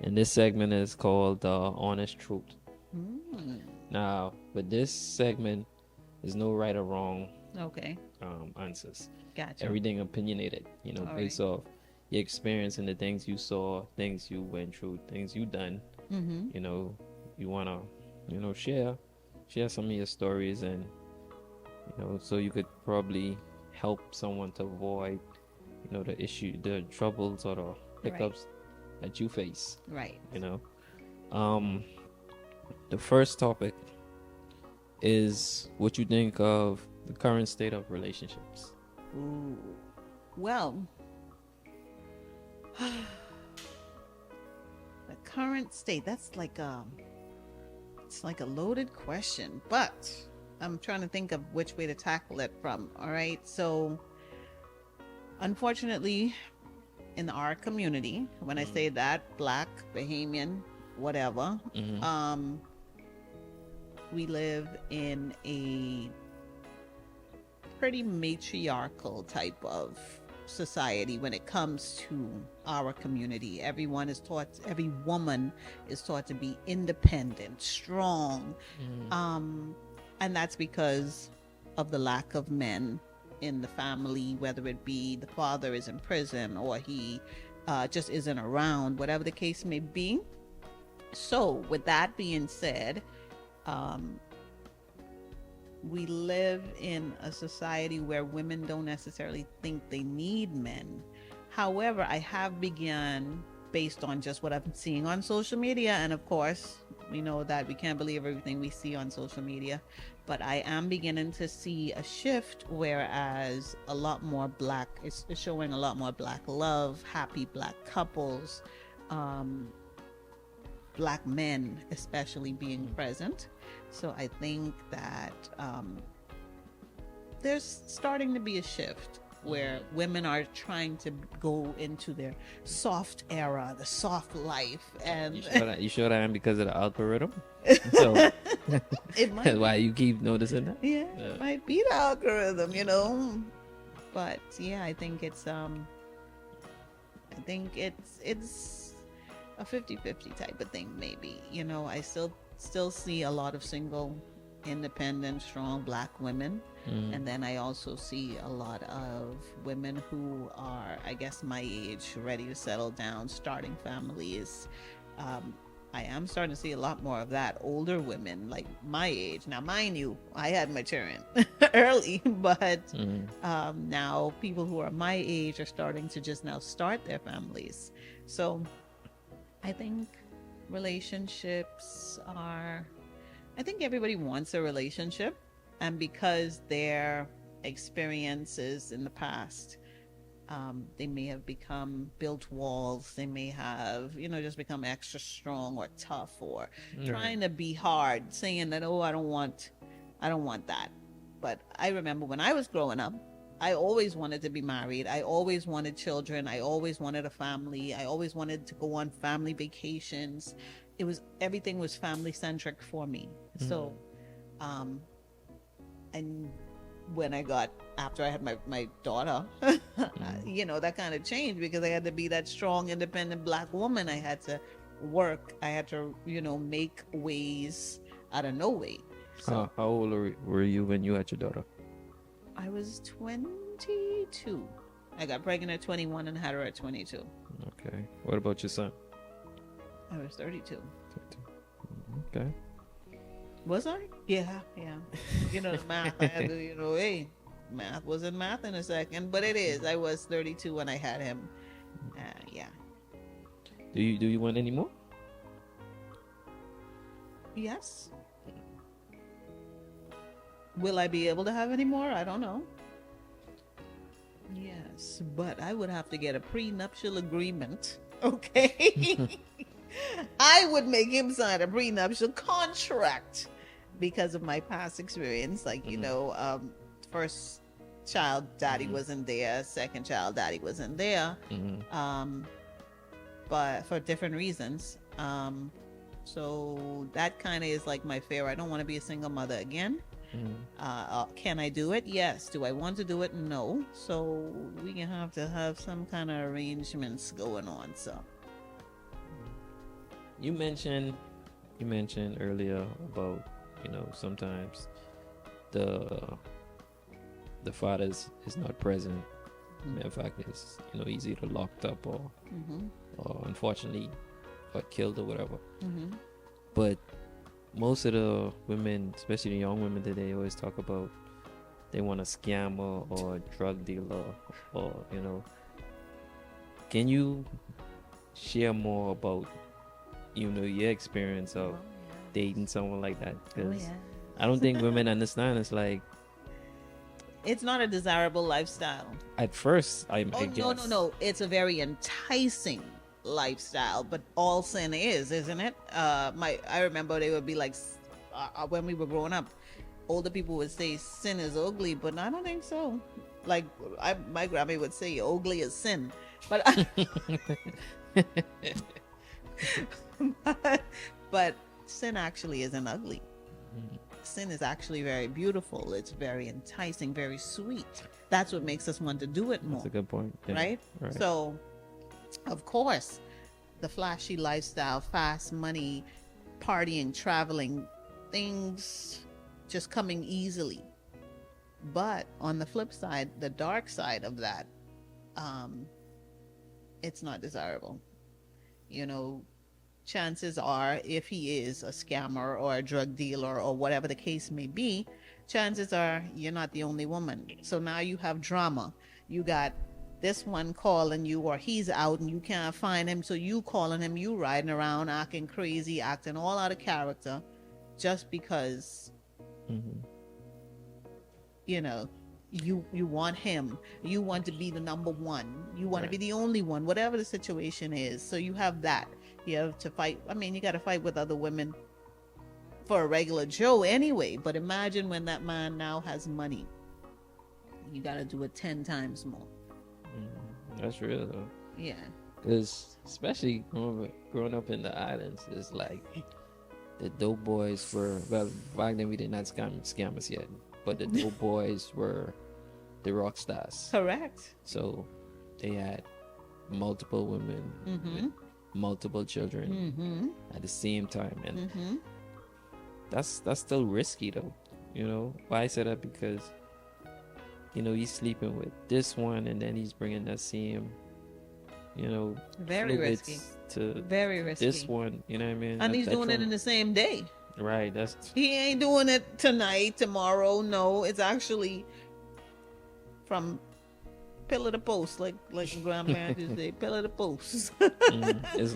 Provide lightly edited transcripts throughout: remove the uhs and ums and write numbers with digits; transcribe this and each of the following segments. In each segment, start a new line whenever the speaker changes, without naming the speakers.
And this segment is called Honest Truth.
Mm,
Now, with this segment, there's no right or wrong
okay.
answers.
Gotcha.
Everything opinionated,
All right.
based off your experience and the things you saw, things you went through, things you done.
Mm-hmm.
You know, you wanna, share some of your stories, and so you could probably help someone to avoid, the issue, the troubles, or the
Right.
hiccups that you face.
Right.
You know, um, the first topic is what you think of the current state of relationships.
Ooh. Well, the current state, that's like it's like a loaded question, but I'm trying to think of which way to tackle it from. All right. So, unfortunately, in our community, when I say that, black, Bahamian, whatever,
Mm-hmm.
um, we live in a pretty matriarchal type of society when it comes to our community. Every woman is taught to be independent, strong,
Mm-hmm.
um, and that's because of the lack of men in the family, whether it be the father is in prison or he just isn't around, whatever the case may be. So, with that being said, um, we live in a society where women don't necessarily think they need men. However, I have begun, based on just what I'm seeing on social media, and of course, we know that we can't believe everything we see on social media, but I am beginning to see a shift, whereas a lot more black, it's showing a lot more black love, happy black couples, um, black men especially being present. So I think that there's starting to be a shift where women are trying to go into their soft era, the soft life,
You
and
sure that I am because of the algorithm? So
it might
why
be,
you keep noticing that?
yeah, it
Yeah.
might be the algorithm, you know. But yeah, I think it's a 50-50 type of thing, maybe. You know, I still see a lot of single, independent, strong black women.
Mm.
And then I also see a lot of women who are, I guess, my age, ready to settle down, starting families. Um, I am starting to see a lot more of that. Older women, like my age. Now, mind you, I had my turn early, but
Mm.
now people who are my age are starting to just now start their families. So I think relationships are, I think everybody wants a relationship. And because their experiences in the past, they may have built walls. They may have, just become extra strong or tough or
Right.
trying to be hard, saying that, oh, I don't want that. But I remember when I was growing up, I always wanted to be married. I always wanted children. I always wanted a family. I always wanted to go on family vacations. Everything was family centric for me.
Mm.
So, um, and when I got after I had my daughter,
Mm.
that kind of changed because I had to be that strong, independent black woman. I had to work. I had to, make ways out of no way. So
How old were you when you had your daughter?
I was 22. I got pregnant at 21 and had her at 22.
Okay. What about your son?
I was 32.
13. Okay.
Was I? Yeah, yeah. The math, I had to, hey, math wasn't math in a second, but it is. I was 32 when I had him. Yeah.
Do you want any more?
Yes. Will I be able to have any more? I don't know. Yes, but I would have to get a prenuptial agreement. Okay. I would make him sign a prenuptial contract because of my past experience. Like,
Mm-hmm.
first child, daddy
Mm-hmm.
wasn't there. Second child, daddy wasn't there.
Mm-hmm.
Um, but for different reasons. So that kind of is like my fear. I don't want to be a single mother again.
Mm-hmm.
Can I do it? Yes. Do I want to do it? No. So we can have to have some kind of arrangements going on. So
you mentioned earlier about, sometimes the father is not present. Matter of fact, is, he's either locked up
Mm-hmm.
or unfortunately got killed or whatever.
Mm-hmm.
But most of the women, especially the young women today, always talk about they want a scammer or a drug dealer, or can you share more about your experience of dating someone like that? Because I don't think women understand. It's like,
it's not a desirable lifestyle.
at first, I
No, no. It's a very enticing lifestyle, but all sin is, isn't it? I remember they would be like, when we were growing up, older people would say sin is ugly, but I don't think so. Like my grandma would say, ugly is sin, but but sin actually isn't ugly. Sin is actually very beautiful. It's very enticing, very sweet. That's what makes us want to do it more.
That's a good point. Yeah.
Right? So, of course, the flashy lifestyle, fast money, partying, traveling, things just coming easily. But on the flip side, the dark side of that, it's not desirable. Chances are, if he is a scammer or a drug dealer or whatever the case may be, chances are you're not the only woman. So now you have drama. You got this one calling you, or he's out and you can't find him, so you calling him, you riding around acting crazy, acting all out of character, just because you want him, you want to be the number one, you want to be the only one, whatever the situation is. So you have that. You have to fight. I mean, you got to fight with other women for a regular Joe anyway, but imagine when that man now has money. You got to do it 10 times more.
That's real though.
Yeah.
Because especially growing up in the islands, it's like the dope boys were, well, back then we did not scam us yet, but the dope boys were the rock stars.
Correct.
So they had multiple women, with multiple children at the same time, and that's still risky though. Why I say that? Because he's sleeping with this one, and then he's bringing that same
very risky
to
very risky
this one, you know what I mean?
And he's doing it in the same day.
Right.
He ain't doing it tonight, tomorrow. No, it's actually from pillar to post, like grandparents used to say, pillar to post.
It's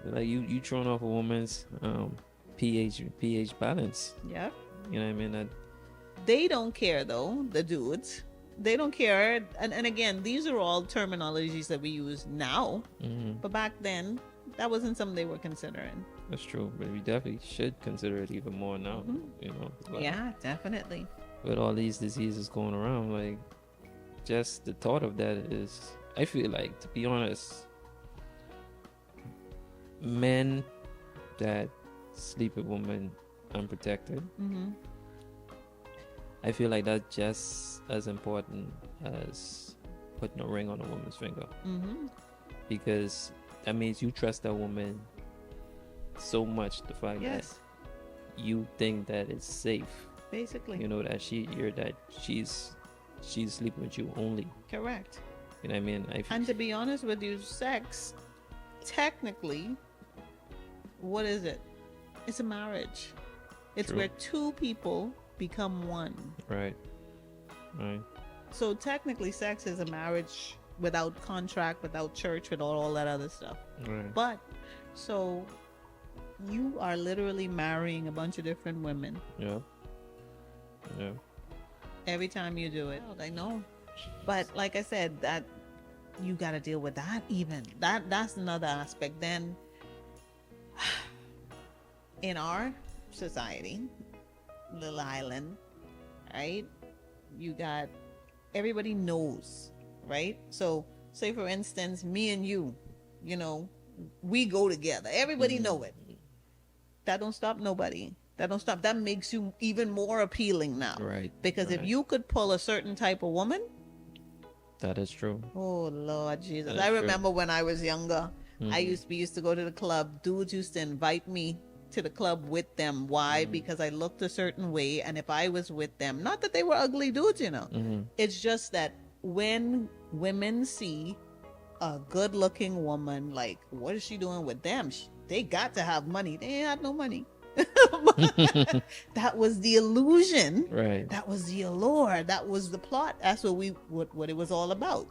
like you throwing off a woman's pH balance.
Yeah.
You know what I mean?
They don't care though, the dudes. They don't care. And again, these are all terminologies that we use now. But back then, that wasn't something they were considering.
That's true. But we definitely should consider it even more now. But
yeah, definitely.
With all these diseases going around, like, just the thought of that is, I feel like, to be honest, men that sleep with women unprotected, I feel like that's just as important as putting a ring on a woman's finger. Because that means you trust that woman so much, the fact that you think that it's safe,
basically,
that she's sleeping with you only.
Correct.
You know what I mean?
And to be honest with you, sex, technically, what is it? It's a marriage. It's
True.
where two people become one.
Right.
So technically, sex is a marriage without contract, without church, without all that other stuff.
Right.
But so you are literally marrying a bunch of different women.
Yeah.
Every time you do it. I know. But like I said, that you got to deal with that. Even that's another aspect. Then in our society, little island, right, you got, everybody knows, right? So say for instance, me and you, we go together, everybody know it. That don't stop nobody. That makes you even more appealing now,
Right.
Because if you could pull a certain type of woman,
that is true.
oh Lord Jesus,
That is
I
true.
remember when I was younger, We used to go to the club. Dudes used to invite me to the club with them. Why? Because I looked a certain way, and if I was with them, not that they were ugly dudes, it's just that when women see a good-looking woman, like, what is she doing with them? They got to have money. They ain't have no money. That was the illusion,
Right.
that was the allure, that was the plot. That's what it was all about.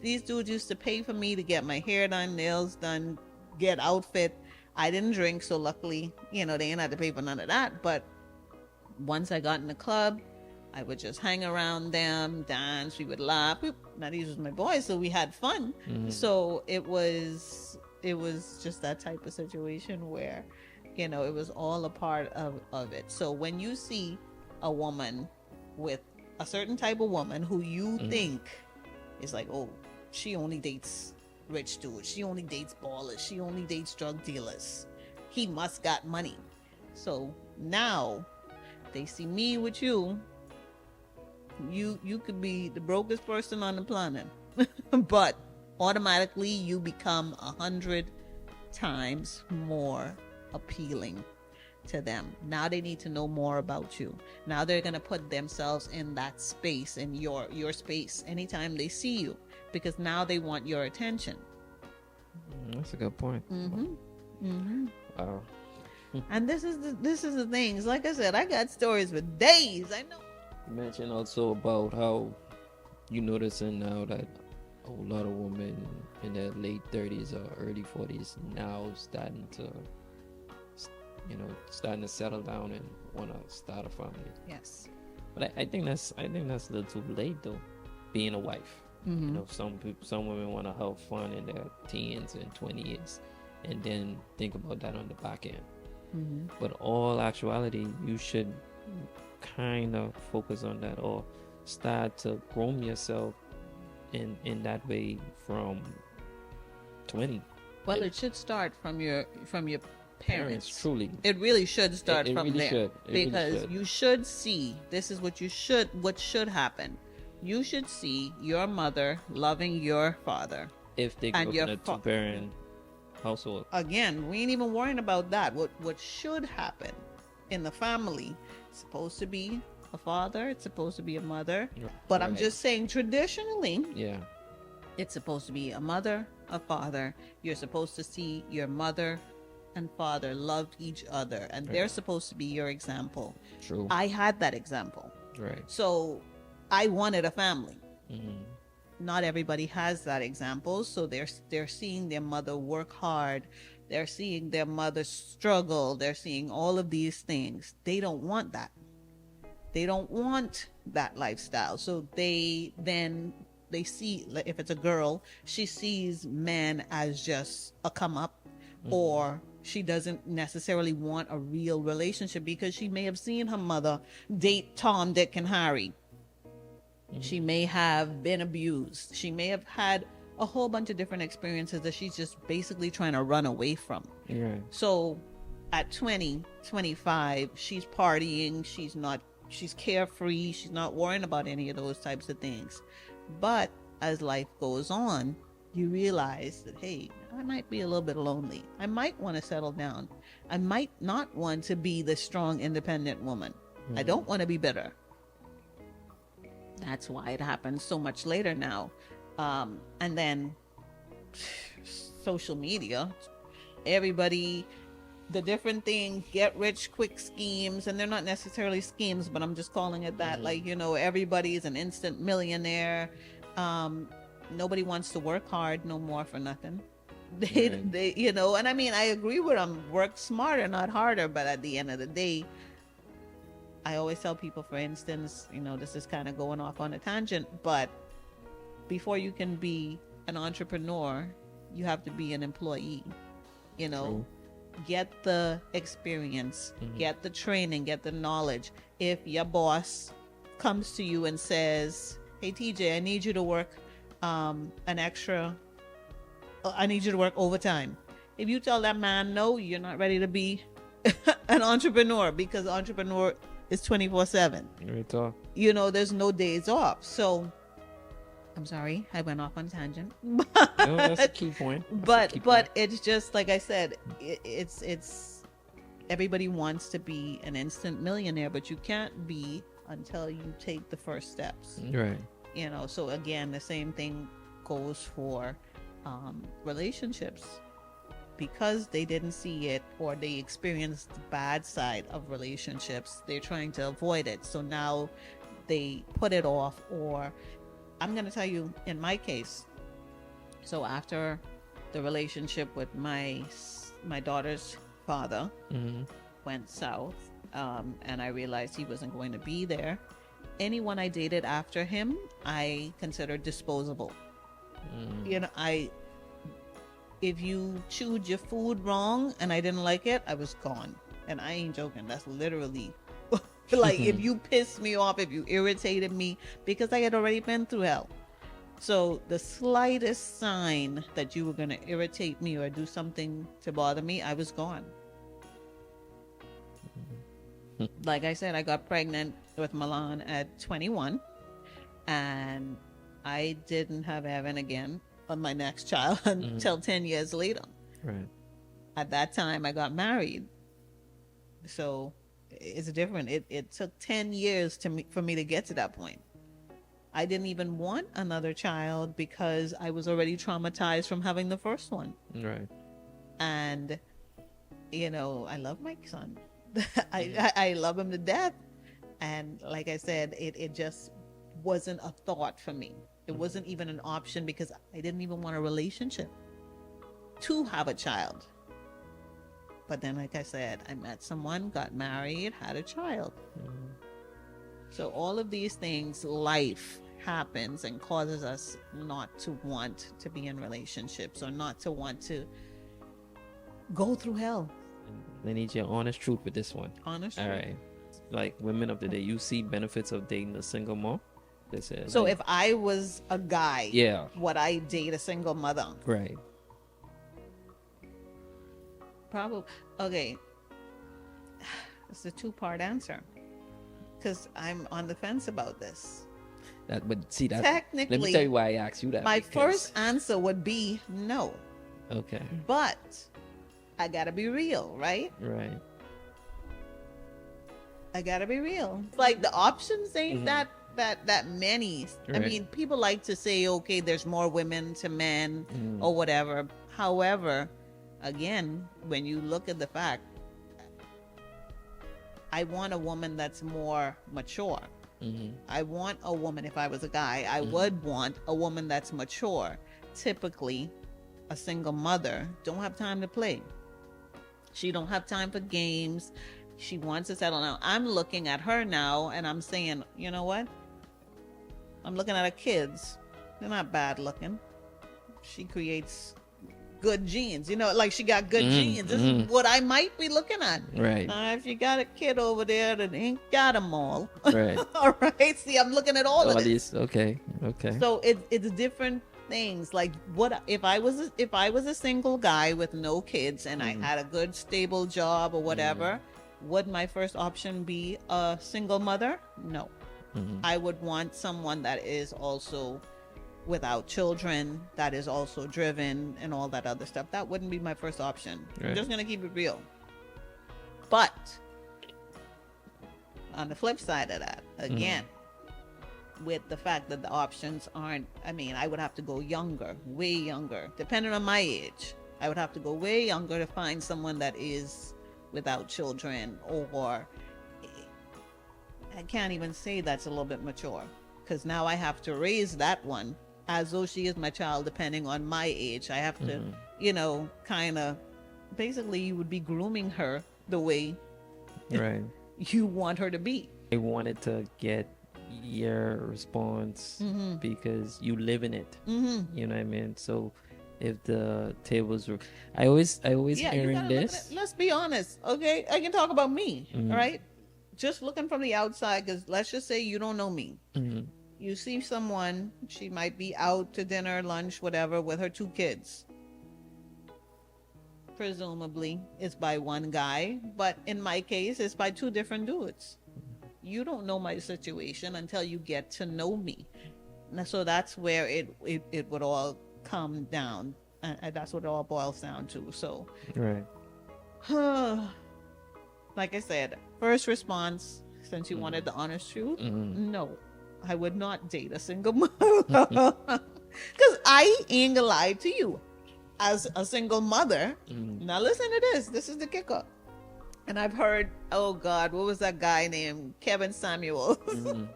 These dudes used to pay for me to get my hair done, nails done, get outfit. I didn't drink, so luckily they didn't have to pay for none of that. But once I got in the club, I would just hang around them, dance, we would laugh. Now these was my boys, so we had fun. So it was just that type of situation where it was all a part of it. So when you see a woman with a certain type of woman who you think is like, oh, she only dates rich dudes, she only dates ballers, she only dates drug dealers, he must got money. So now they see me with you could be the brokest person on the planet, but automatically you become 100 times more appealing to them. Now they need to know more about you. Now they're going to put themselves in that space, in your space, anytime they see you, because now they want your attention.
That's a good point. Wow.
And this is the things. Like I said, I got stories for days. I know.
You mentioned also about how you noticing now that a lot of women in their late 30s or early 40s now starting to settle down and want to start a family.
Yes.
But I think that's a little too late though, being a wife. Some women want to have fun in their teens and 20s and then think about that on the back end. But all actuality, you should kind of focus on that or start to groom yourself in that way from 20.
Well, it should start from your parents.
Truly,
it really should start
it
from
really
there.
should.
Because you should see, this is what should happen. You should see your mother loving your father.
If they grew up in a two-parent household.
Again, we ain't even worrying about that. What should happen in the family, it's supposed to be a father, it's supposed to be a mother. But I'm just saying, traditionally, it's supposed to be a mother, a father. You're supposed to see your mother and father loved each other, and they're supposed to be your example.
True.
I had that example.
Right.
So I wanted a family. Not everybody has that example, so they're seeing their mother work hard, they're seeing their mother struggle, they're seeing all of these things. They don't want that. They don't want that lifestyle. So they see, if it's a girl, she sees men as just a come up, or she doesn't necessarily want a real relationship because she may have seen her mother date Tom, Dick, and Harry. She may have been abused. She may have had a whole bunch of different experiences that she's just basically trying to run away from.
Yeah.
So at 20, 25, she's partying. She's carefree. She's not worrying about any of those types of things. But as life goes on, you realize that, hey, I might be a little bit lonely. I might want to settle down. I might not want to be the strong, independent woman. I don't want to be bitter. That's why it happens so much later now. And then social media, everybody, the different things, get rich quick schemes, and they're not necessarily schemes, but I'm just calling it that. Like, everybody is an instant millionaire. Nobody wants to work hard no more for nothing. They and I mean, I agree with them, work smarter, not harder, but at the end of the day, I always tell people, for instance, this is kind of going off on a tangent, but before you can be an entrepreneur, you have to be an employee.
True.
Get the experience, get the training, get the knowledge. If your boss comes to you and says, hey, TJ, I need you to work I need you to work overtime. If you tell that man no, you're not ready to be an entrepreneur, because entrepreneur is 24/7.
Right talk.
There's no days off. So I'm sorry, I went off on a tangent.
No, that's a key point. That's a key
But
point.
it's just like I said, it's everybody wants to be an instant millionaire, but you can't be until you take the first steps.
Right.
You know, so again, the same thing goes for relationships. Because they didn't see it or they experienced the bad side of relationships, they're trying to avoid it. So now they put it off. Or I'm going to tell you, in my case, so after the relationship with my daughter's father
Mm-hmm.
went south, and I realized he wasn't going to be there, anyone I dated after him, I considered disposable. You know, if you chewed your food wrong and I didn't like it, I was gone. And I ain't joking. That's literally like, if you pissed me off, if you irritated me, because I had already been through hell. So the slightest sign that you were going to irritate me or do something to bother me, I was gone. Like I said, I got pregnant with Milan at 21, and I didn't have Evan again on my next child until 10 years later.
Right.
At that time, I got married. So it's different. It took 10 years for me to get to that point. I didn't even want another child because I was already traumatized from having the first one.
Right.
And, you know, I love my son. I love him to death. And like I said, it just wasn't a thought for me. It wasn't even an option because I didn't even want a relationship to have a child. But then, like I said, I met someone, got married, had a child. So all of these things, life happens and causes us not to want to be in relationships or not to want to go through hell.
I need your honest truth with this one.
Honestly.
All right. Like, women of the day, you see benefits of dating a single mom? They said.
So
like,
if I was a guy,
yeah.
would I date a single mother?
Right.
Probably. Okay. It's a two-part answer because I'm on the fence about this.
But see that.
Technically,
let me tell you why I asked you that.
My
because-
first answer would be no.
Okay.
But I gotta be real, right?
Right.
I gotta be real. Like, the options ain't that many. I
Right.
mean, people like to say, okay, there's more women to men or whatever. However, again, when you look at the fact, I want a woman that's more mature. I want a woman, if I was a guy, I would want a woman that's mature. Typically, a single mother don't have time to play. She don't have time for games. She wants to settle down. I'm looking at her now and I'm saying, you know what? I'm looking at her kids. They're not bad looking. She creates good genes. You know, like, she got good genes. This is what I might be looking at.
Right.
If you got a kid over there that ain't got them all.
Right.
All right. See, I'm looking at all of this.
These. Okay. Okay.
So it's different things. Like, what if I was a single guy with no kids and I had a good stable job or whatever, would my first option be a single mother? No. I would want someone that is also without children, that is also driven and all that other stuff. That wouldn't be my first option.
Right.
I'm just gonna keep it real. But on the flip side of that, again, with the fact that the options aren't, I mean, I would have to go younger, way younger, depending on my age. I would have to go way younger to find someone that is without children, or I can't even say that's a little bit mature, because now I have to raise that one as though she is my child, depending on my age. I have to, you know, kind of, basically, you would be grooming her the way
Right.
you want her to be.
I wanted to get your response because you live in it. You know what I mean? So if the tables were, I always
Yeah,
hearing
look at
this.
it. Let's be honest, okay? I can talk about me, all right? Just looking from the outside, because let's just say you don't know me. You see someone, she might be out to dinner, lunch, whatever, with her 2 kids. Presumably, it's by one guy, but in my case, it's by 2 different dudes. You don't know my situation until you get to know me. So that's where it would all come down, and that's what it all boils down to. So,
Right.
like I said, first response, since you
Mm.
wanted the honest truth,
Mm.
no, I would not date a single mother. Because I ain't gonna lie to you. As a single mother,
Mm.
now listen to this. This is the kicker. And I've heard, oh God, what was that guy named Kevin Samuels?
Mm.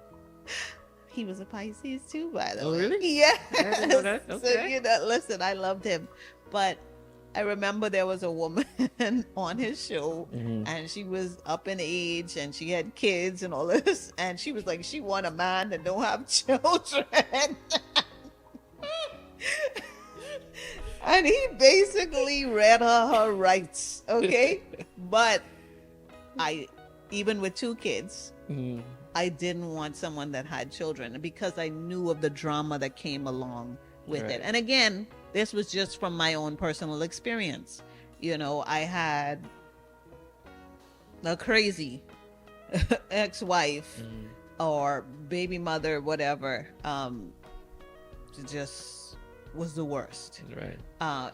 He was a Pisces too, by the
Oh,
way.
really?
Yeah.
I didn't know that.
So,
Okay.
you know, listen, I loved him. But I remember there was a woman on his show,
Mhm.
and she was up in age and she had kids and all this. And she was like, she want a man that don't have children. And he basically read her rights, okay? But even with 2 kids,
Mm.
I didn't want someone that had children because I knew of the drama that came along with
Right.
it. And again, this was just from my own personal experience. You know, I had a crazy ex-wife
Mm.
or baby mother, whatever. Just was the worst
Right.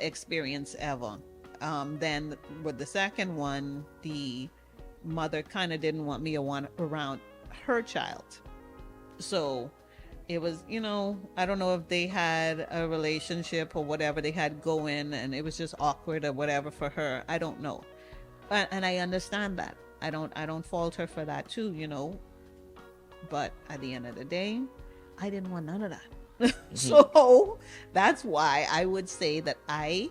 experience ever. Then with the second one, the mother kind of didn't want me around her child. So it was, you know, I don't know if they had a relationship or whatever they had going, and it was just awkward or whatever for her. I don't know. And I understand that. I don't fault her for that too, you know. But at the end of the day, I didn't want none of that. So that's why I would say that I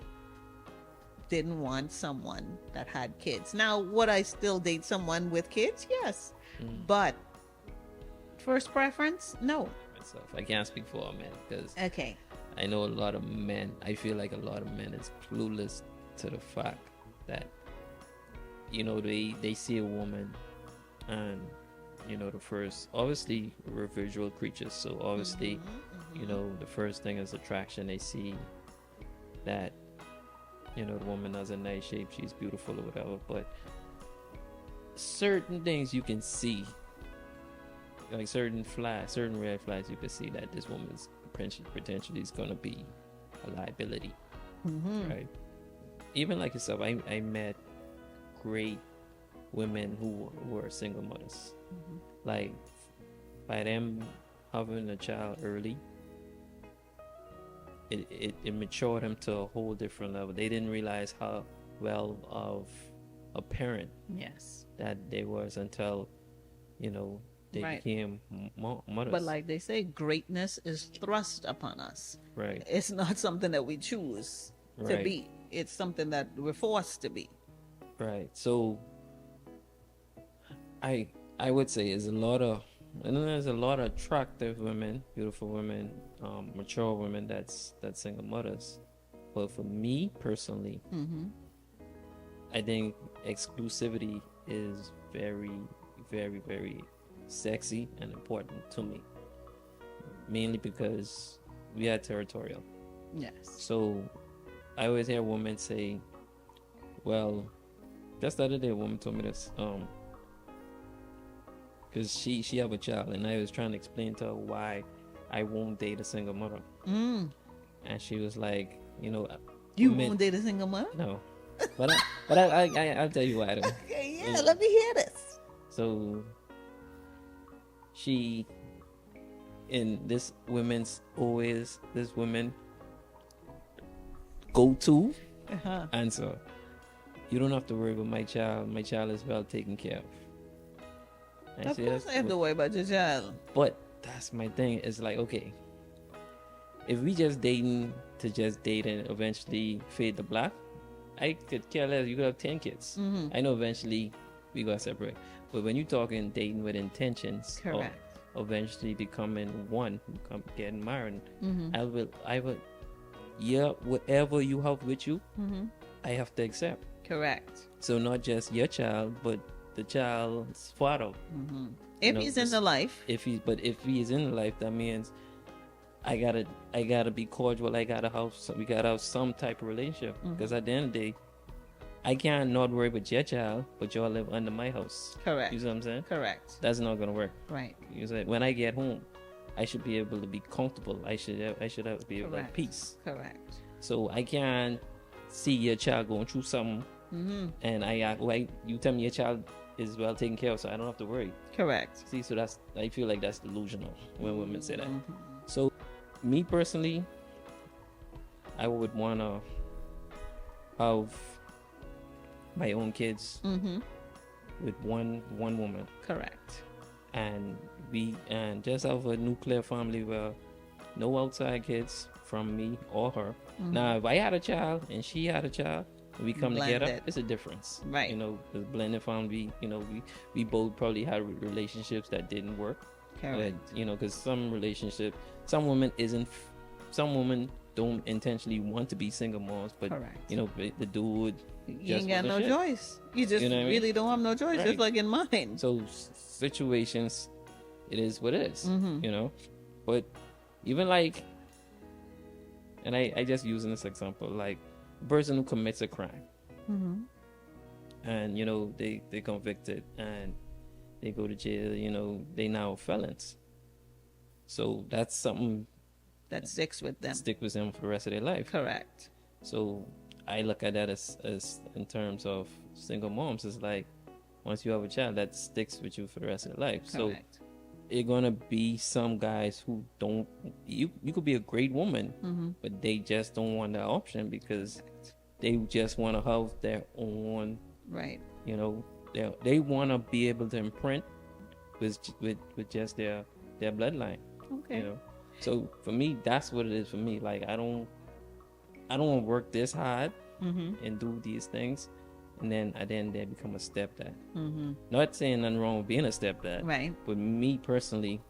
didn't want someone that had kids. Now, would I still date someone with kids? Yes.
Mm.
But first preference? No.
Myself, I can't speak for all men because
Okay.
I know a lot of men. I feel like a lot of men is clueless to the fact that they see a woman, and the first, obviously we're visual creatures, so obviously the first thing is attraction. They see that the woman has a nice shape, she's beautiful or whatever, but certain things you can see, like certain red flags, you can see that this woman's potentially is gonna be a liability, right? Even like yourself, I met great women who were single mothers. Like, by them having a child early, it matured them to a whole different level. They didn't realize how well of a parent
Yes.
that they was until they
Right.
became mothers.
But like they say, greatness is thrust upon us.
Right.
It's not something that we choose to
Right.
be. It's something that we're forced to be.
Right. So I would say there's a lot of attractive women, beautiful women, mature women that's single mothers. But for me personally, I think exclusivity is very, very, very sexy and important to me. Mainly because we are territorial.
Yes.
So I always hear women say, well, just the other day a woman told me this, because she have a child, and I was trying to explain to her why I won't date a single mother. And she was like,
You
women-
won't date a single mother?
no, but I'll tell you why though.
Okay, yeah, let me hear this.
So she, in this women go to answer, you don't have to worry about my child is well taken care of. And
Of
she
course
has-
I have to worry about your child.
But that's my thing. It's like, okay, if we just dating to just date and eventually fade the black, I could care less. You could have 10 kids. I know eventually we gotta separate. But when you're talking dating with intentions
Correct.
of eventually becoming one, getting married, I will, yeah, whatever you have with you, I have to accept.
Correct.
So not just your child, but the child's father.
If he's in the life.
If he is in life, that means I gotta be cordial. We gotta have some type of relationship, because at the end of the day, I can't not worry about your child, but y'all live under my house.
Correct.
You see what I'm saying?
Correct.
That's not gonna work.
Right.
You say when I get home, I should be able to be comfortable. I should have be able to have
Correct.
peace.
Correct.
So I can't see your child going through something, and I act like you tell me your child is well taken care of, so I don't have to worry.
Correct.
See, so I feel like that's delusional when women say that.
Mm-hmm.
So, me personally, I would wanna have my own kids with one woman,
Correct.
and just have a nuclear family where no outside kids from me or her. Now, if I had a child and she had a child, and we come together,
Blended.
it's a difference,
Right.
You know, the blended family. You know, we both probably had relationships that didn't work.
Correct.
But, you know, because some women don't intentionally want to be single moms, but
Correct.
you know, the dude
You ain't got no choice. You just
You know what I mean?
really don't have no choice,
Right.
just like in mine.
So situations, it is what it is, you know. But even like, and I just using this example, like a person who commits a crime, and you know they convicted and they go to jail, you know, they now felons. So that's something
That sticks with them.
that stick with them for the rest of their life.
Correct.
So I look at that as in terms of single moms, it's like once you have a child, that sticks with you for the rest of your life. So
Correct.
you're gonna be some guys who don't. You could be a great woman, but they just don't want that option because they just want to have their own.
Right.
You know, they want to be able to imprint with just their bloodline.
Okay.
You know, so for me, that's what it is for me. Like I don't want to work this hard and do these things, and then they become a stepdad. Not saying nothing wrong with being a stepdad,
Right.
but me personally,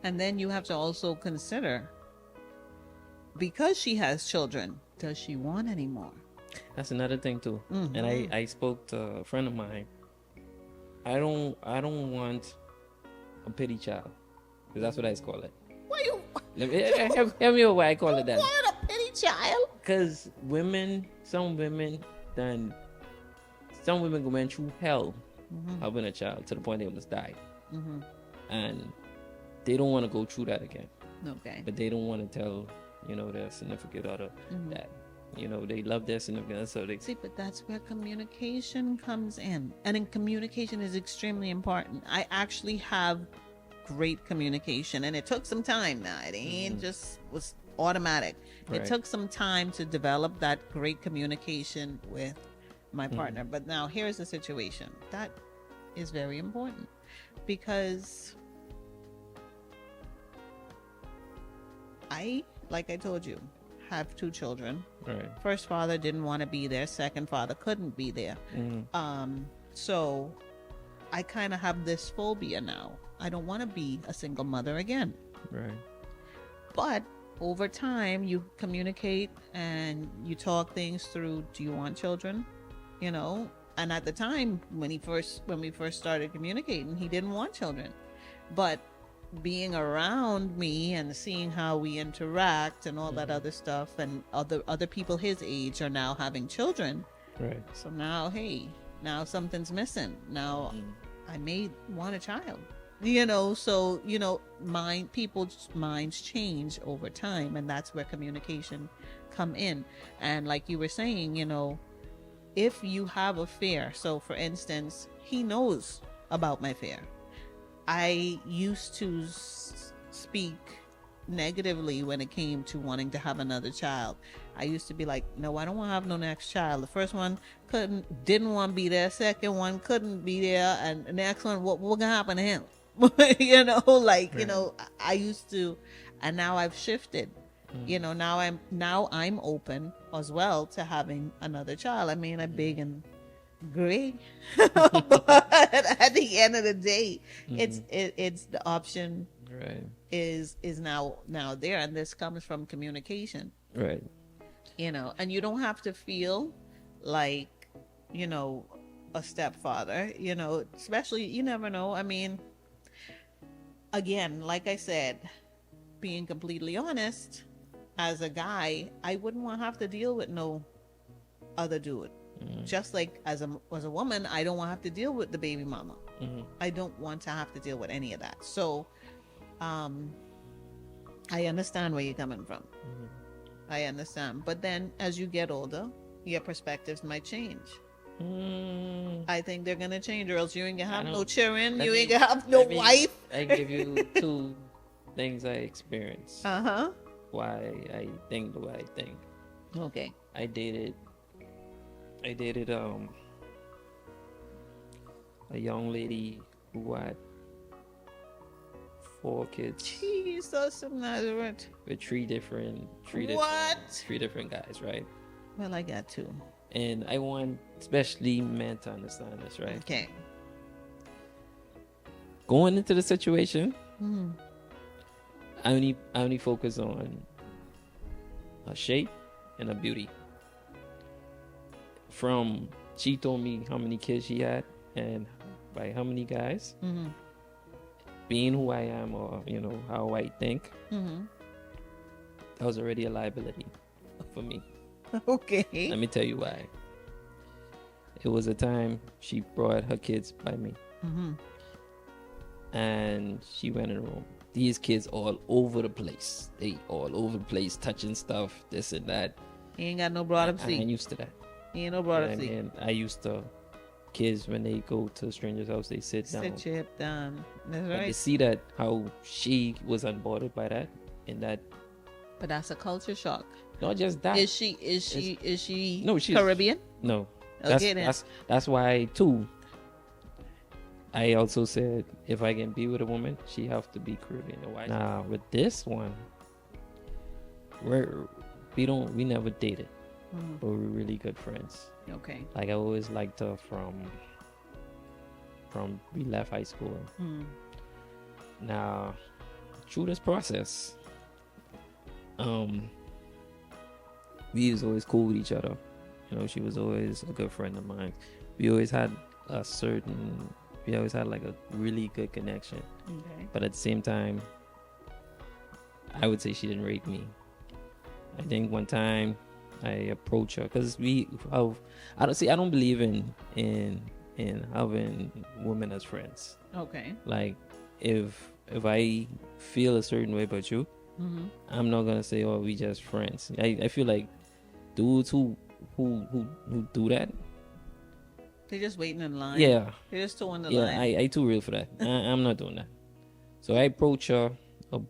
And then you have to also consider, because she has children, does she want any more?
that's another thing too. And I spoke to a friend of mine. I don't want a pity child, because that's what I call it.
Why you
Help me with why I call it that.
want a pity child?
Because some women went through hell having a child to the point they almost died, and they don't want to go through that again.
Okay.
But they don't want to tell, you know, their significant other that, you know, they love their significant other, so they.
See, but that's where communication comes in. And in communication is extremely important. I actually have great communication, and it took some time now. It ain't just was automatic. It
Right.
took some time to develop that great communication with my partner. But now here's the situation. That is very important because like I told you, have 2 children.
Right.
First father didn't want to be there. Second father couldn't be there. So I kind of have this phobia now. I don't want to be a single mother again.
Right.
But over time, you communicate and you talk things through. Do you want children? You know. And at the time when we first started communicating, he didn't want children. But being around me and seeing how we interact and all that other stuff, and other people his age are now having children.
Right.
So now, hey, now something's missing. Now I may want a child. You know, so, you know, people's minds change over time, and that's where communication come in. And like you were saying, you know, if you have a fear, so for instance, he knows about my fear. I used to speak negatively when it came to wanting to have another child. I used to be like, no, I don't want to have no next child. The first one didn't want to be there. Second one couldn't be there. And the next one, what gonna happen to him? You know, like, you know, I used to, and now I've shifted. You know, now I'm open as well to having another child. I mean, I'm big and gray, but at the end of the day, it's the option
Right.
is now there, and this comes from communication.
Right.
You know, and you don't have to feel like, you know, a stepfather. You know, especially, you never know. I mean, again, like I said, being completely honest, as a guy, I wouldn't want to have to deal with no other dude. Just like as a woman, I don't want to have to deal with the baby mama. I don't want to have to deal with any of that. So Um, I understand where you're coming from.
Mhm.
I understand. But then as you get older, your perspectives might change.
Mm,
I think they're gonna change, or else you ain't gonna
I
have no
don't.
children,
Let
you ain't
me.
gonna have no
Let me.
wife.
I give you two things I experienced.
Uh-huh.
Why I think the way I think.
Okay.
I dated. I dated a young lady who had 4 kids
Jesus of Nazareth.
with
What?
three different guys, right?
Well, I got two.
And I want especially men to understand this, right?
Okay.
Going into the situation,
Mm.
I only focus on her shape and her beauty. From she told me how many kids she had and by how many guys.
Mm-hmm.
Being who I am, or how I think,
Mm-hmm.
that was already a liability for me.
Okay.
Let me tell you why. It was a time she brought her kids by me,
Mm-hmm.
and she went in the room. These kids all over the place. They all over the place, touching stuff, this and that.
He ain't got no brought up
I ain't
seat.
used to that.
He ain't no brought
You know
up
what I
seat.
mean? I used to kids when they go to a stranger's house, they sit down.
Sit your hip down. That's
But to
right.
see that how she was unbothered by that, and that
But that's a culture shock.
not just that.
Is she
No, she's
Caribbean?
no.
Okay, then.
That's why too. I also said if I can be with a woman, she have to be Caribbean. Why? Nah, with this one, we never dated,
Mm.
but we're really good friends.
Okay.
Like I always liked her from we left high school.
Mm.
Now, through this process, we was always cool with each other. She was always a good friend of mine. We always had like a really good connection.
Okay.
But at the same time, I would say she didn't rate me. I think one time I approached her because I don't believe in having women as friends.
Okay.
Like if I feel a certain way about you,
Mm-hmm.
I'm not gonna say, oh, we just friends. I feel like dudes who do that,
They're just waiting in line.
yeah,
They're just towing the
yeah,
line.
I too real for that. I'm not doing that. So I approach her, and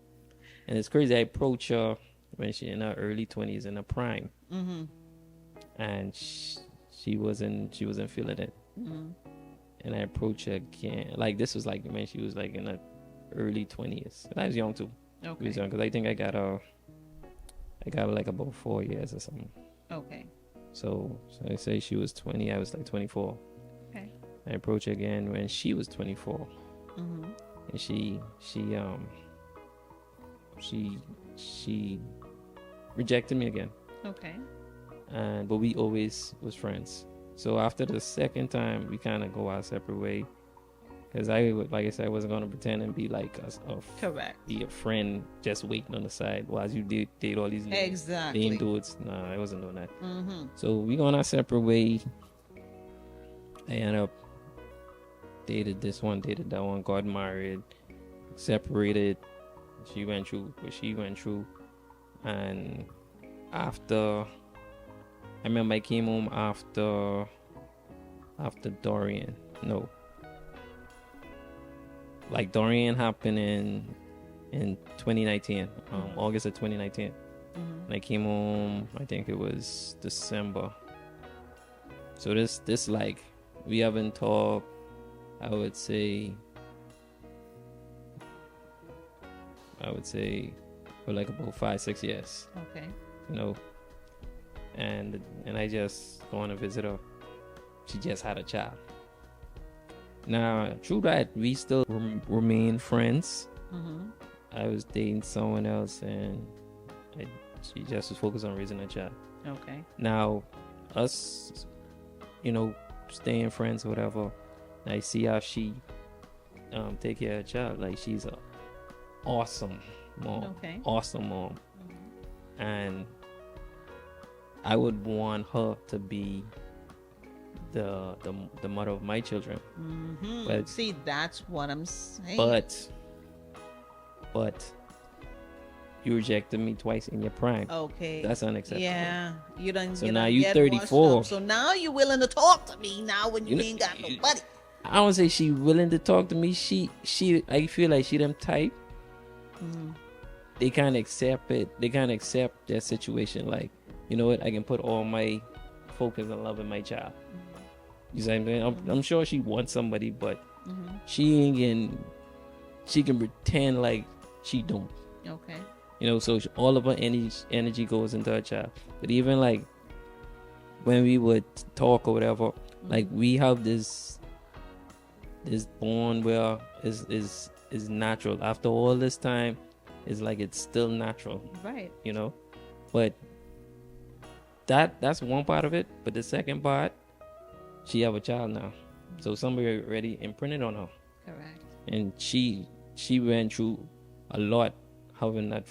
it's crazy. I approach her when she in her early 20s, in her prime,
Mm-hmm.
and she wasn't feeling it.
Mm-hmm.
And I approach her again. Like this was like when she was like in her early 20s, and I was young too.
Okay.
Because I think I got her like about 4 years or something.
Okay.
So I say she was 20, I was like 24.
Okay.
I approached her again when she was 24,
Mm-hmm.
and she rejected me again.
Okay.
But we always was friends. So after the second time, we kind of go our separate way. Because like I said, I wasn't gonna pretend and be like
Correct.
be a friend just waiting on the side while you date all these
Exactly.
lame dudes. Nah, I wasn't doing that.
Mm-hmm.
So we going our separate way. I ended up dated this one, dated that one, got married, separated. She went through what she went through, and after I remember I came home after Dorian. No. Like Dorian happened in 2019, August of 2019.
Mm-hmm.
And I came home, I think it was December. So this like we haven't talked, I would say for like about 5-6 years.
Okay.
And I just go on a visit her. She just had a child. Now, true that, we still remain friends.
Mm-hmm.
I was dating someone else, and she just was focused on raising a child.
Okay.
Now, us, staying friends, whatever. I see how she take care of her child. Like she's a awesome mom.
Okay.
Awesome mom,
Mm-hmm.
and I would want her to be the mother of my children.
Mm-hmm.
But-
See, that's what I'm saying.
But but you rejected me twice in your prime.
Okay.
That's unacceptable.
Yeah. You done
So
you
now
done
you
get
34.
washed up. So now you willing to talk to me now when you
You know,
ain't got nobody.
I don't say she willing to talk to me. She I feel like she them type. They can't accept it. They can't accept that situation. Like, you know what? I can put all my focus and love in my child. You see what I'm saying? I'm sure she wants somebody, but she ain't can. She can pretend like she don't.
Okay.
You know, so all of her energy goes into her child. But even like when we would talk or whatever, like we have this bond where is natural. After all this time, it's like it's still natural.
Right.
You know, but that's one part of it. But the second part, she have a child now, so somebody already imprinted on her.
Correct.
And she went through a lot having that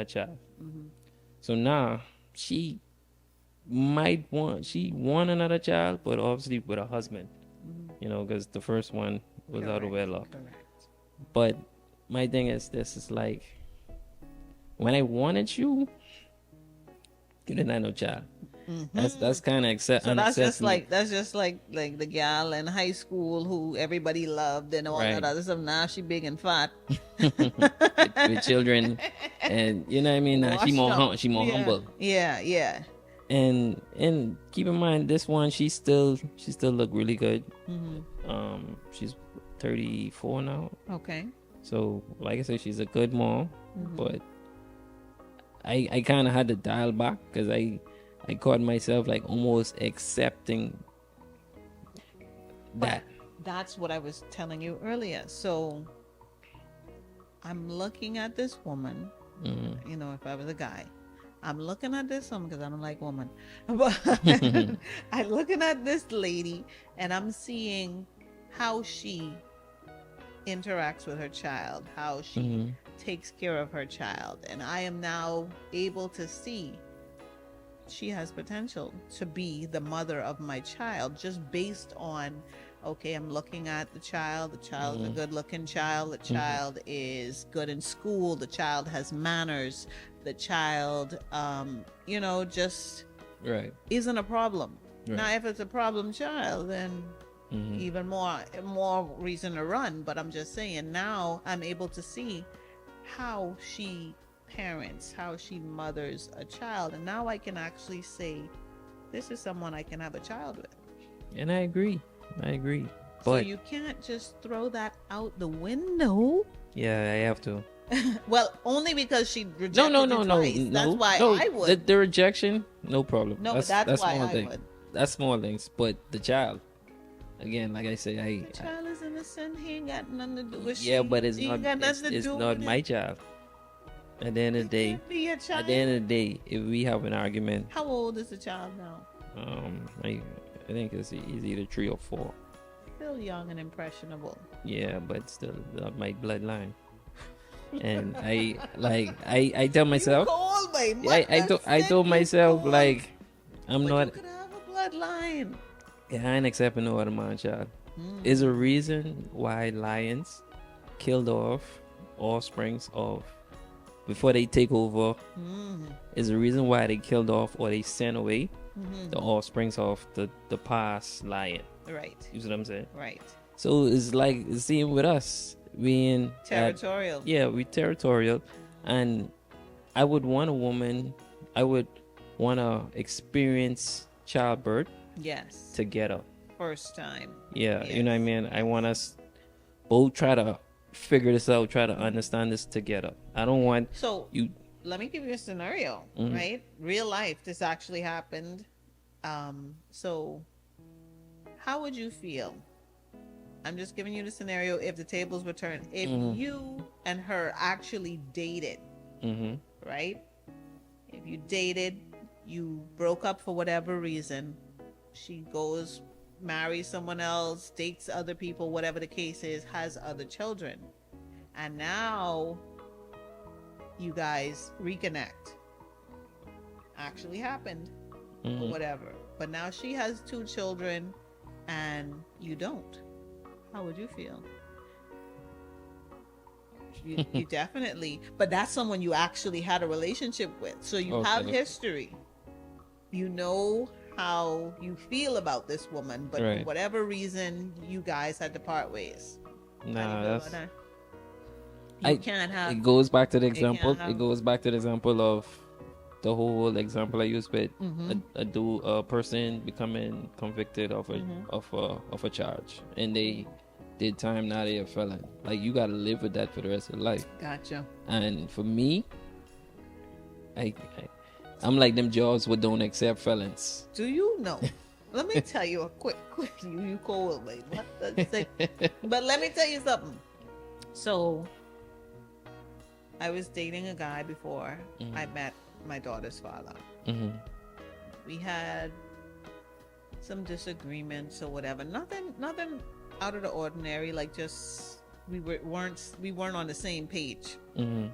child. So now she want another child, but obviously with a husband, you know, because the first one was out of wedlock.
Correct.
But my thing is, this is like, when I wanted you didn't have no child. That's kind of
So that's just like the gal in high school who everybody loved and all that other stuff. Now she big and fat
with children, and you know what I mean. Now she more humble.
Yeah.
And keep in mind, this one she still look really good. She's 34 now.
Okay.
So like I said, she's a good mom, but I kind of had to dial back because I caught myself like almost accepting that.
That's what I was telling you earlier. So I'm looking at this woman. You know, if I was a guy, I'm looking at this woman because I don't like women. But I'm looking at this lady and I'm seeing how she interacts with her child, how she takes care of her child. And I am now able to see she has potential to be the mother of my child just based on, okay, I'm looking at the child is a good looking child, the child is good in school, the child has manners, the child you know, just isn't a problem. Now if it's a problem child, then even more reason to run. But I'm just saying, now I'm able to see how she parents, how she mothers a child, and now I can actually say, this is someone I can have a child with.
And I agree. But
so you can't just throw that out the window.
Yeah, I have to.
Well, only because she rejected
No.
That's why I would.
The rejection, no problem.
No, that's why
small
I
thing.
would.
That's small things. But the child, again, like I say,
The child is innocent. He ain't got nothing to do with
but it's
he
not.
ain't got nothing to
It's
do
not
with
my
it.
child. At the end of the day,
Can't be your child.
at the end of the day, if we have an argument,
How old is the child now?
I think it's either 3 or 4.
Still young and impressionable.
Yeah, but still not my bloodline. And I tell myself, I told myself like, I'm
but
not.
You could have a bloodline.
Yeah, I ain't accepting no other man child. Is a reason why lions killed off offsprings of before they take over. Is a reason why they killed off or they sent away the offsprings of the past lion.
Right.
You see what I'm saying?
Right.
So it's like the same with us being
Territorial.
we're territorial, and I would want a woman. I would want to experience childbirth
Yes.
together.
First time.
Yeah,
Yes.
you know what I mean? I want us both try to figure this out, try to understand this together. I don't want
So
you.
let me give you a scenario, right? Real life. This actually happened. So how would you feel? I'm just giving you the scenario if the tables were turned. If you and her actually dated, right? If you dated, you broke up for whatever reason, she goes, marries someone else, dates other people, whatever the case is, has other children. And now you guys reconnect. Actually happened, or whatever. But now she has 2 children and you don't. How would you feel? You definitely, but that's someone you actually had a relationship with. So you have
Okay.
history. You know how you feel about this woman, but for
Right.
whatever reason, you guys had to part ways. How do you
Nah,
feel about
that's
that? You
I.
can't have,
It goes back to the
it
example.
can't
It
have,
goes back to the example of the whole example I used with
mm-hmm,
a person becoming convicted of a
mm-hmm.
of a charge, and they did time. Now they a felon. Like, you gotta live with that for the rest of your life.
Gotcha.
And for me, I I'm like them jobs what don't accept felons.
Do you know? Let me tell you a quick, you cold lady. What the say? But let me tell you something. So, I was dating a guy before I met my daughter's father.
Mm-hmm.
We had some disagreements or whatever. Nothing out of the ordinary. Like, just we weren't on the same page.
Mm-hmm.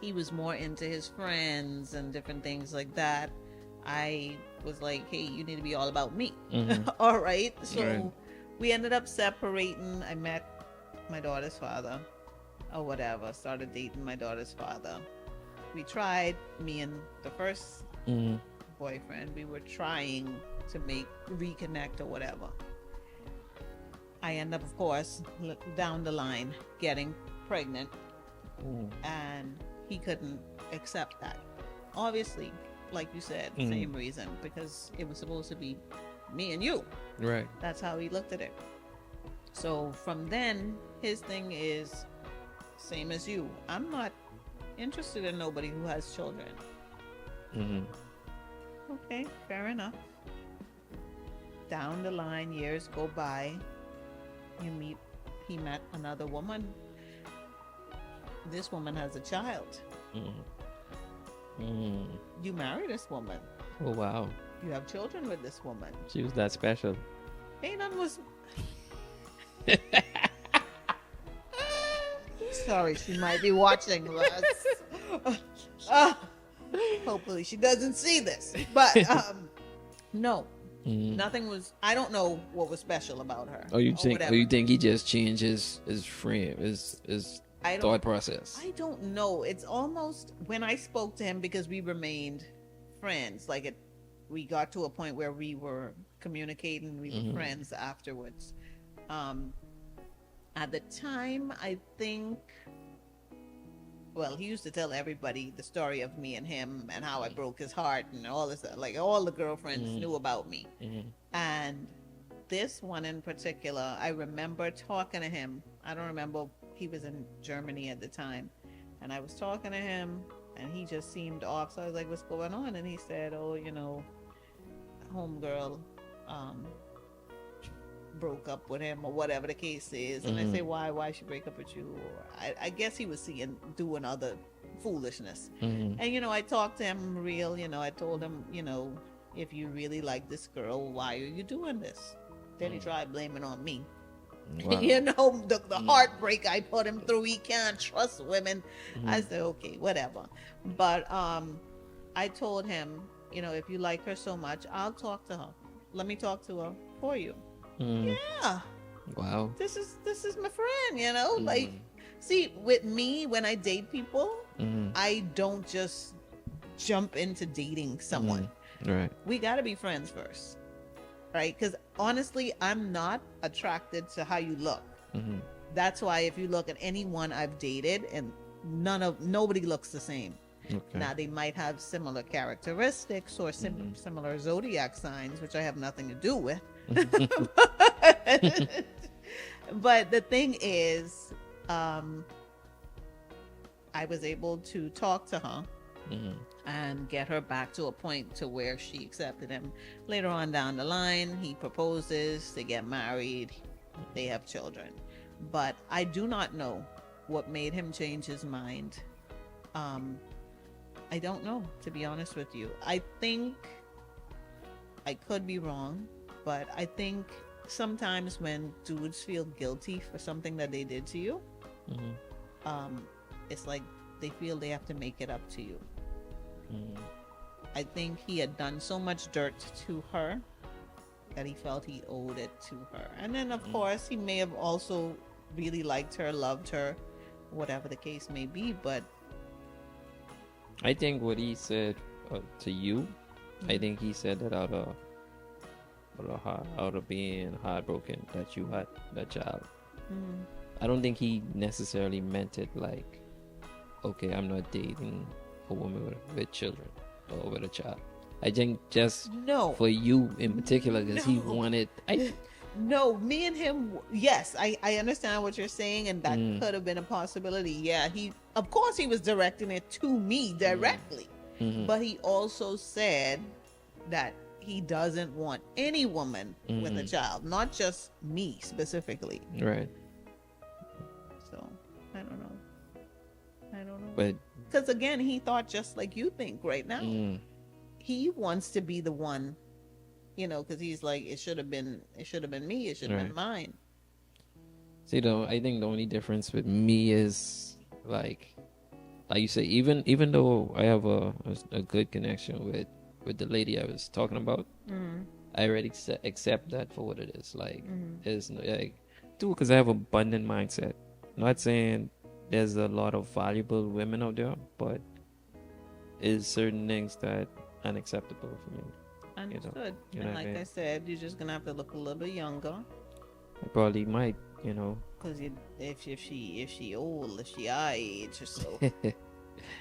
He was more into his friends and different things like that. I was like, hey, you need to be all about me.
Mm-hmm.
All right. So
Right.
we ended up separating. I met my daughter's father or whatever, started dating my daughter's father. We tried, me and the first
Mm-hmm.
boyfriend, we were trying to reconnect or whatever. I end up, of course, down the line getting pregnant, and he couldn't accept that. Obviously, like you said, same reason, because it was supposed to be me and you.
Right.
That's how he looked at it. So from then, his thing is same as you. I'm not interested in nobody who has children.
Mm-hmm.
Okay, fair enough. Down the line, years go by. He met another woman. This woman has a child.
Mm-hmm. Mm.
You marry this woman.
Oh wow,
You have children with this woman.
she was that special.
Ain't none was. Sorry, she might be watching us. Hopefully she doesn't see this. But no,
Mm.
nothing was. I don't know what was special about her.
Or you
or
think? Or
whatever.
you think he just changed his frame, his
I
thought
don't.
process?
I don't know. It's almost when I spoke to him, because we remained friends. Like, we got to a point where we were communicating. We were friends afterwards. At the time, I think. Well, he used to tell everybody the story of me and him and how I broke his heart and all this. Like, all the girlfriends knew about me.
Mm-hmm.
And this one in particular, I remember talking to him. I don't remember. He was in Germany at the time. And I was talking to him, and he just seemed off. So I was like, what's going on? And he said, oh, homegirl broke up with him, or whatever the case is. And I say, why she break up with you? Or I guess he was doing other foolishness.
Mm-hmm.
And I talked to him real. I told him, if you really like this girl, why are you doing this? Then he tried blaming on me.
Wow.
The heartbreak I put him through. He can't trust women. I said, okay, whatever. But I told him, if you like her so much, I'll talk to her. Let me talk to her for you. Yeah,
Wow.
this is my friend. Like, see, with me, when I date people, I don't just jump into dating someone.
Right.
We got to be friends first, right? Because honestly, I'm not attracted to how you look. That's why if you look at anyone I've dated, and nobody looks the same.
Okay.
Now, they might have similar characteristics or similar zodiac signs, which I have nothing to do with. But the thing is, I was able to talk to her and get her back to a point to where she accepted him. Later on down the line, he proposes, they get married, they have children. But I do not know what made him change his mind. I don't know, to be honest with you. I think, I could be wrong, but I think sometimes when dudes feel guilty for something that they did to you, it's like they feel they have to make it up to you. I think he had done so much dirt to her that he felt he owed it to her. And then, of course, he may have also really liked her, loved her, whatever the case may be. But
I think what he said to you, I think he said that out of being heartbroken that you had that child.
mm,
I don't think he necessarily meant it like, okay, I'm not dating a woman with children or with a child. I think just
no,
for you in particular, because he
No.
wanted.
no, me and him, yes, I understand what you're saying, and that
Mm.
could have been a possibility. Yeah, of course, he was directing it to me directly,
Mhm.
but he also said that he doesn't want any woman with a
Mhm.
child, not just me specifically.
Right,
So, I don't know. I don't know.
but
Because again, he thought just like you think right now.
mm,
He wants to be the one, because he's like, it should have been me, it should have
Right.
been mine.
see, though, I think the only difference with me is like you say, even though I have a good connection with the lady I was talking about, I already accept that for what it is. Like, it's like, too, because I have abundant mindset. Not saying there's a lot of valuable women out there, but is certain things that unacceptable for me.
Understood.
you know
And
what I
like
mean?
I said, you're just gonna have to look a little bit younger,
I probably might, you know.
because if she old, if she our age or so,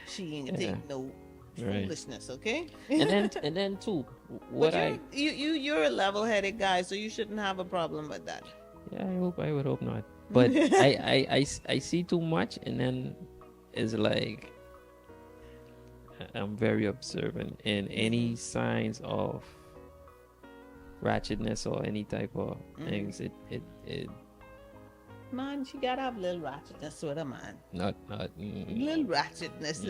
she ain't gonna
Yeah.
take no
Right.
foolishness, okay?
and then too, what
But you're a level-headed guy, so you shouldn't have a problem with that.
yeah, I would hope not. But I see too much, and then it's like I'm very observant in any signs of ratchetness or any type of things. It
Man, she gotta have little ratchetness with her, man.
not
Little ratchetness.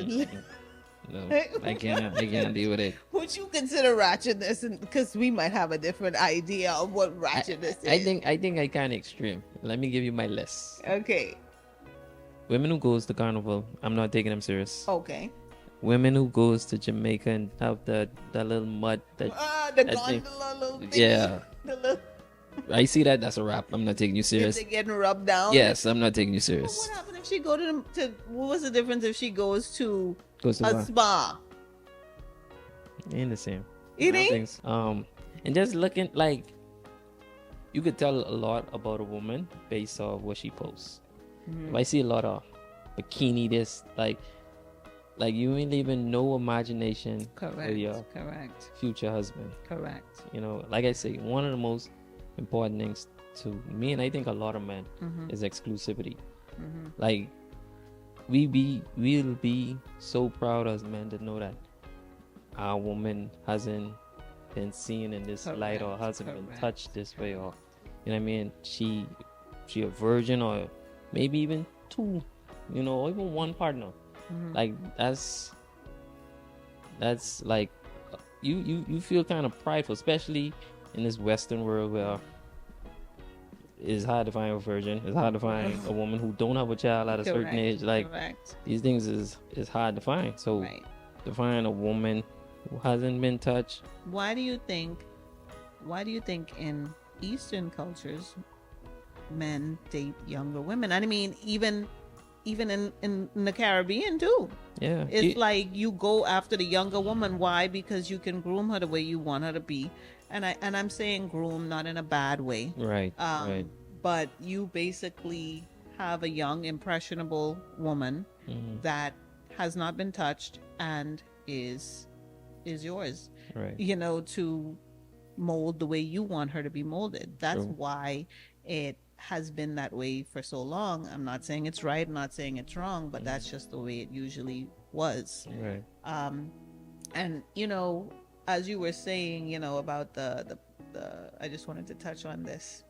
no, I can't deal with it.
What you consider ratchetness? Because we might have a different idea of what ratchetness is.
I think I kind of extreme. Let me give you my list.
Okay.
Women who goes to carnival, I'm not taking them serious.
Okay.
Women who goes to Jamaica and have that little mud
The
that thing.
gondola little thingy.
Yeah.
The little,
I see that's a wrap. I'm not taking you
if
serious.
they're getting rubbed down.
Yes, I'm not taking you
But
serious.
what happens if she go to what's the difference if she goes to
Goes to
a
bar.
spa?
Ain't the same.
It ain't?
Nothing's- and just looking like you could tell a lot about a woman based off what she posts. If I see a lot of bikini, this like you ain't leaving no imagination for your
Correct.
future husband.
Correct.
You know, like I say, one of the most important things to me, and I think a lot of men, is exclusivity. Like we'll be so proud as men to know that our woman hasn't been seen in this light, or hasn't been touched this way, or you know what I mean, she a virgin, or maybe even two, or even one partner. Like that's like you feel kind of prideful, especially in this Western world where it's hard to find a virgin. It's hard to find a woman who don't have a child at a certain age. Like these things is hard to find. So to find a woman who hasn't been touched.
Why do you think in Eastern cultures men date younger women? I mean, even in the Caribbean too.
Yeah.
It's like you go after the younger woman. Why? Because you can groom her the way you want her to be. And I'm saying groom not in a bad way.
Right. Right.
But you basically have a young, impressionable woman that has not been touched and is yours.
Right.
To mold the way you want her to be molded. That's why it has been that way for so long. I'm not saying it's right, I'm not saying it's wrong, but that's just the way it usually was.
Right.
And as you were saying, about the I just wanted to touch on this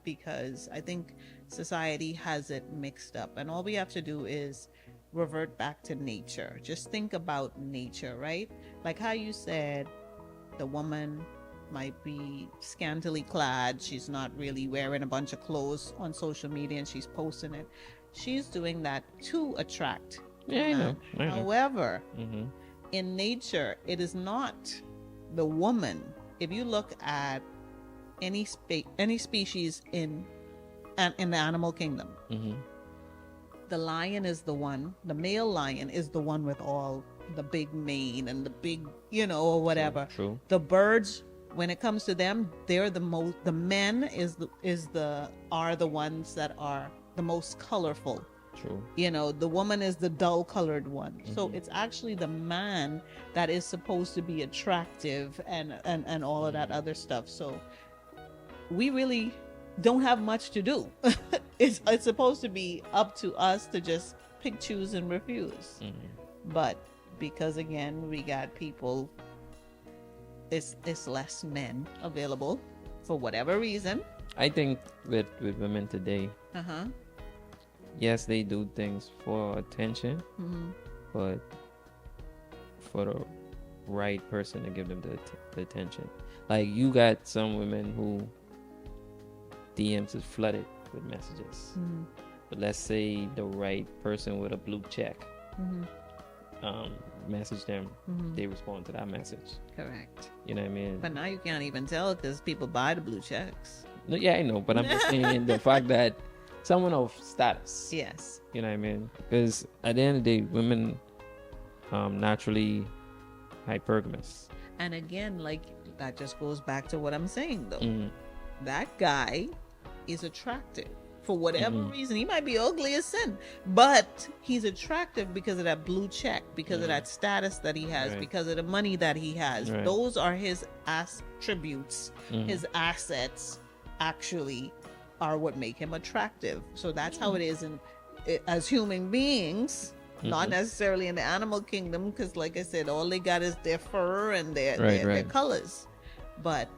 because I think society has it mixed up, and all we have to do is revert back to nature. Just think about nature, right? Like how you said the woman might be scantily clad, she's not really wearing a bunch of clothes on social media and she's posting it. She's doing that to attract.
Yeah, I know.
However, in nature, it is not the woman. If you look at any species in the animal kingdom, the lion is the male lion is the one with all the big mane and the big, or whatever.
True.
The birds, when it comes to them, they're the men are the ones that are the most colorful.
True.
The woman is the dull colored one. So it's actually the man that is supposed to be attractive and all of that other stuff. So we really don't have much to do. It's supposed to be up to us to just pick, choose, and refuse. But because again, we got people, it's less men available for whatever reason.
I think with women today, yes, they do things for attention, but for the right person to give them the attention. Like, you got some women who DMs is flooded with messages. But let's say the right person with a blue check message them, they respond to that message.
Correct.
You know what I mean?
But now you can't even tell because people buy the blue checks.
No, yeah, I know, but I'm just saying the fact that someone of status.
Yes.
You know what I mean? Because at the end of the day, women naturally hypergamous.
And again, like, that just goes back to what I'm saying, though. That guy is attractive for whatever reason. He might be ugly as sin, but he's attractive because of that blue check, because of that status that he has, because of the money that he has. Those are his attributes. His assets actually are what make him attractive. So that's how it is as human beings, not necessarily in the animal kingdom, because like I said, all they got is their fur and their colors. But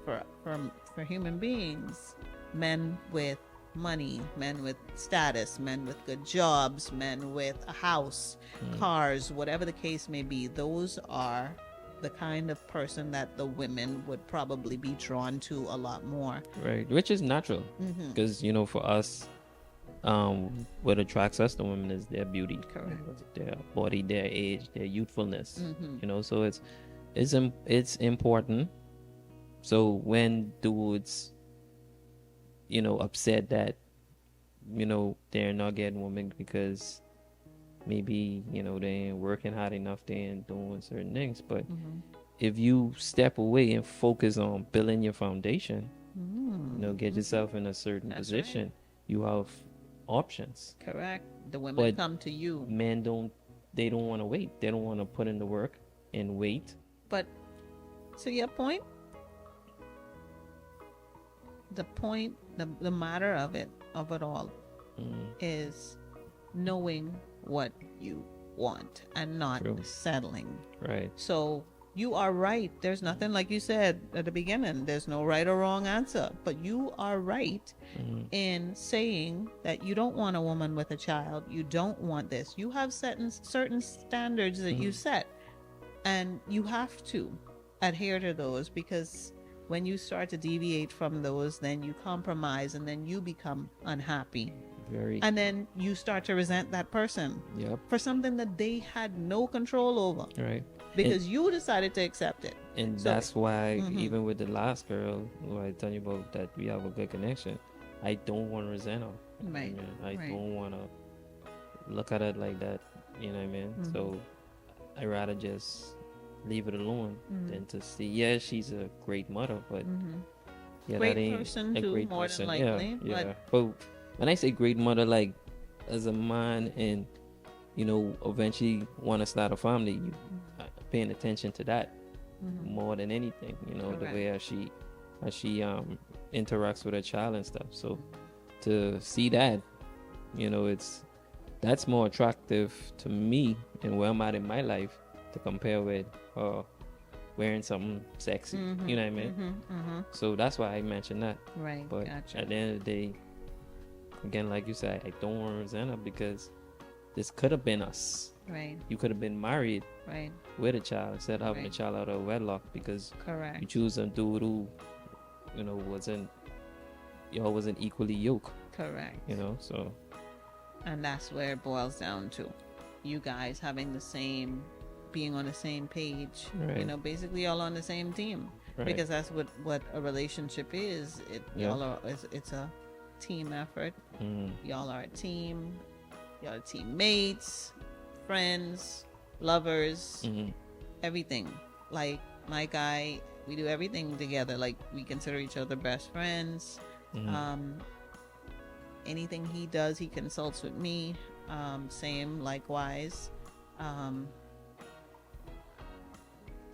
for human beings, men with money, men with status, men with good jobs, men with a house, cars, whatever the case may be, those are the kind of person that the women would probably be drawn to a lot more.
Right, which is natural, because for us, what attracts us to women is their beauty.
Correct.
Their body, their age, their youthfulness. So it's important. So when dudes upset that they're not getting women because maybe they ain't working hard enough, they ain't doing certain things, but if you step away and focus on building your foundation, get yourself in a certain position, you have options.
Correct. The women come to you.
Men don't want to wait. They don't want to put in the work and wait.
But to your point, the matter of it all is knowing what you want and not settling.
Right.
So you are right. There's nothing, like you said at the beginning, there's no right or wrong answer, but you are right in saying that you don't want a woman with a child. You don't want this. You have certain standards that you set, and you have to adhere to those, because when you start to deviate from those, then you compromise, and then you become unhappy. And then you start to resent that person for something that they had no control over.
Right.
Because you decided to accept it.
And so, that's why even with the last girl who I tell you about, that we have a good connection, I don't want to resent her.
Right.
I don't want to look at it like that. You know what I mean? So I rather just leave it alone than to see. Yeah, she's a great mother, but
great person too,
great
more
person.
than likely.
Yeah. But when I say great mother, like as a man, and eventually want to start a family, you paying attention to that more than anything. The way how she interacts with her child and stuff. So to see that, that's more attractive to me and where I'm at in my life, to compare with wearing something sexy. You know what I mean? So that's why I mentioned that.
Right.
But at the end of the day, again, like you said, I don't want to resent her, because this could have been us.
Right.
You could have been married with a child instead of having a
Right.
child out of wedlock, because
Correct.
you choose a dude who wasn't equally yoked.
Correct.
So
And that's where it boils down to. You guys being on the same page.
Right.
Basically all on the same team.
Right.
Because that's what a relationship is. It's a team effort. Y'all are a team. Y'all are teammates, friends, lovers,
Mm-hmm.
everything. Like my guy, we do everything together. Like we consider each other best friends.
Mm-hmm.
Anything he does, he consults with me. Same, likewise. Um,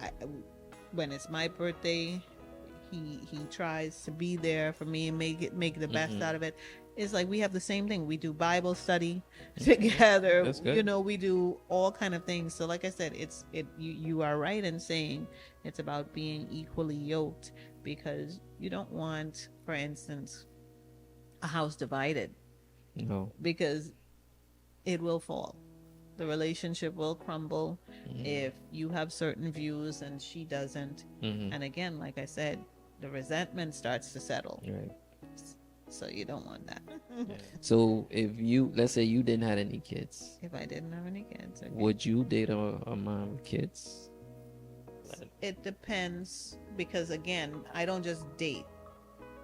I, when it's my birthday, he tries to be there for me and make the best
Mm-hmm.
out of it. It's like we have the same thing. We do Bible study
Okay.
together.
That's good.
You know, we do all kind of things. So like I said, you are right in saying it's about being equally yoked, because you don't want, for instance, a house divided,
No.
because it will fall. The relationship will crumble
Mm-hmm.
if you have certain views and she doesn't.
Mm-hmm.
And again, like I said, the resentment starts to settle.
Right.
So you don't want that.
Yeah. So if you, let's say you didn't have any kids,
If I didn't have any kids, okay.
would you date a man with kids?
It depends, because again, I don't just date.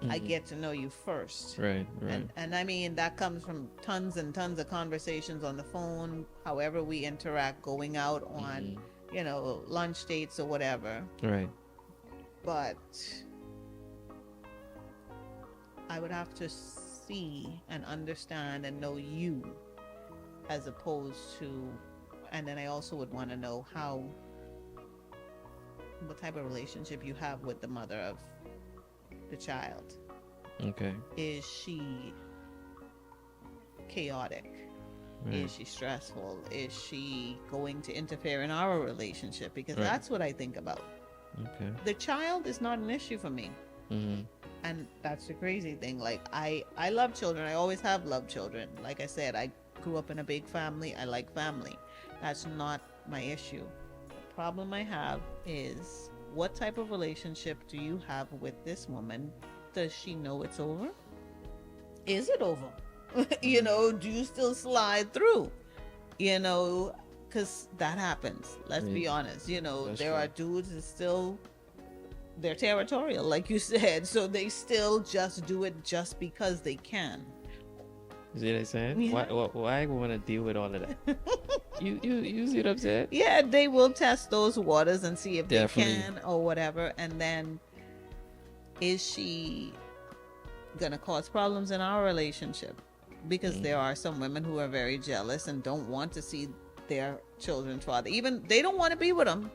I
Mhm.
get to know you first.
Right. Right.
And I mean, that comes from tons and tons of conversations on the phone, however we interact, going out on, lunch dates or whatever.
Right.
But I would have to see and understand and know you, as opposed to, and then I also would want to know what type of relationship you have with the mother of the child.
Okay.
Is she chaotic?
Right.
Is she stressful? Is she going to interfere in our relationship? Because
Right.
that's what I think about.
Okay.
The child is not an issue for me.
Mm-hmm.
And that's the crazy thing. Like, I love children. I always have loved children. Like I said, I grew up in a big family. I like family. That's not my issue. The problem I have is, what type of relationship do you have with this woman? Does she know it's over? Is it over? Do you still slide through? Because that happens. Let's be honest.
That's
There
true.
are dudes that still, they're territorial, like you said, so they still just do it just because they can.
You see what I'm saying?
Yeah.
Why I want to deal with all of that? you see what I'm saying?
Yeah, they will test those waters and see if
Definitely.
they can or whatever. And then, is she gonna cause problems in our relationship? Because there are some women who are very jealous and don't want to see their children's father. Even they don't want to be with them,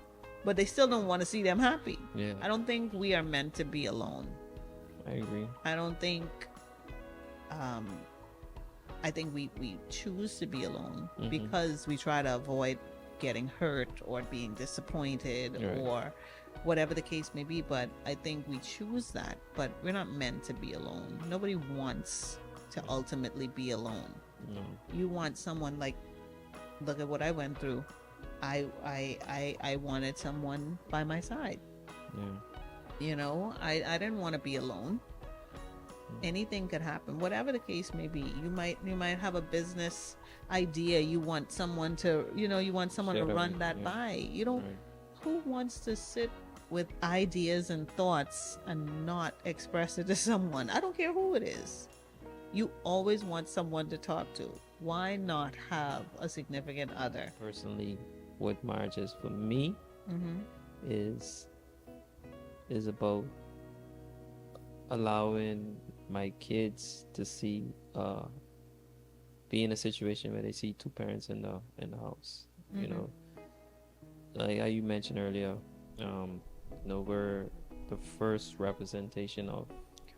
but they still don't want to see them happy.
Yeah.
I don't think we are meant to be alone.
I agree.
I don't think I think we choose to be alone
Mhm.
because we try to avoid getting hurt or being disappointed
Right.
or whatever the case may be. But I think we choose that, but we're not meant to be alone. Nobody wants to ultimately be alone.
No.
You want someone, like, look at what I went through. I wanted someone by my side.
Yeah.
I didn't want to be alone. Anything could happen, whatever the case may be. You might have a business idea. You want someone to
Share that
run
with,
that
yeah.
by.
Right.
Who wants to sit with ideas and thoughts and not express it to someone? I don't care who it is. You always want someone to talk to. Why not have a significant other?
Personally, what marriage is for me is about allowing my kids to be in a situation where they see two parents in the house. Like how you mentioned earlier, we're the first representation of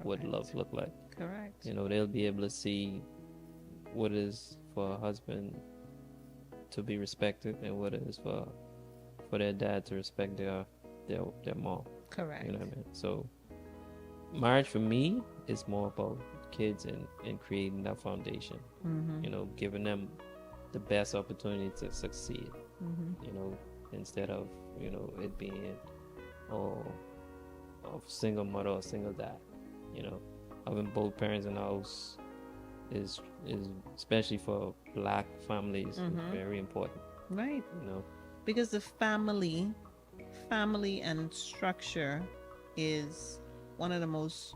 what
Correct.
love look like.
Correct.
They'll be able to see what it is for a husband to be respected and what it is for their dad to respect their mom.
Correct.
You know what I mean? So marriage for me is more about kids and creating that foundation. Giving them the best opportunity to succeed. Instead of it being of single mother or single dad. Having both parents in the house is especially for black families is very important.
Right. Because the family and structure is one of the most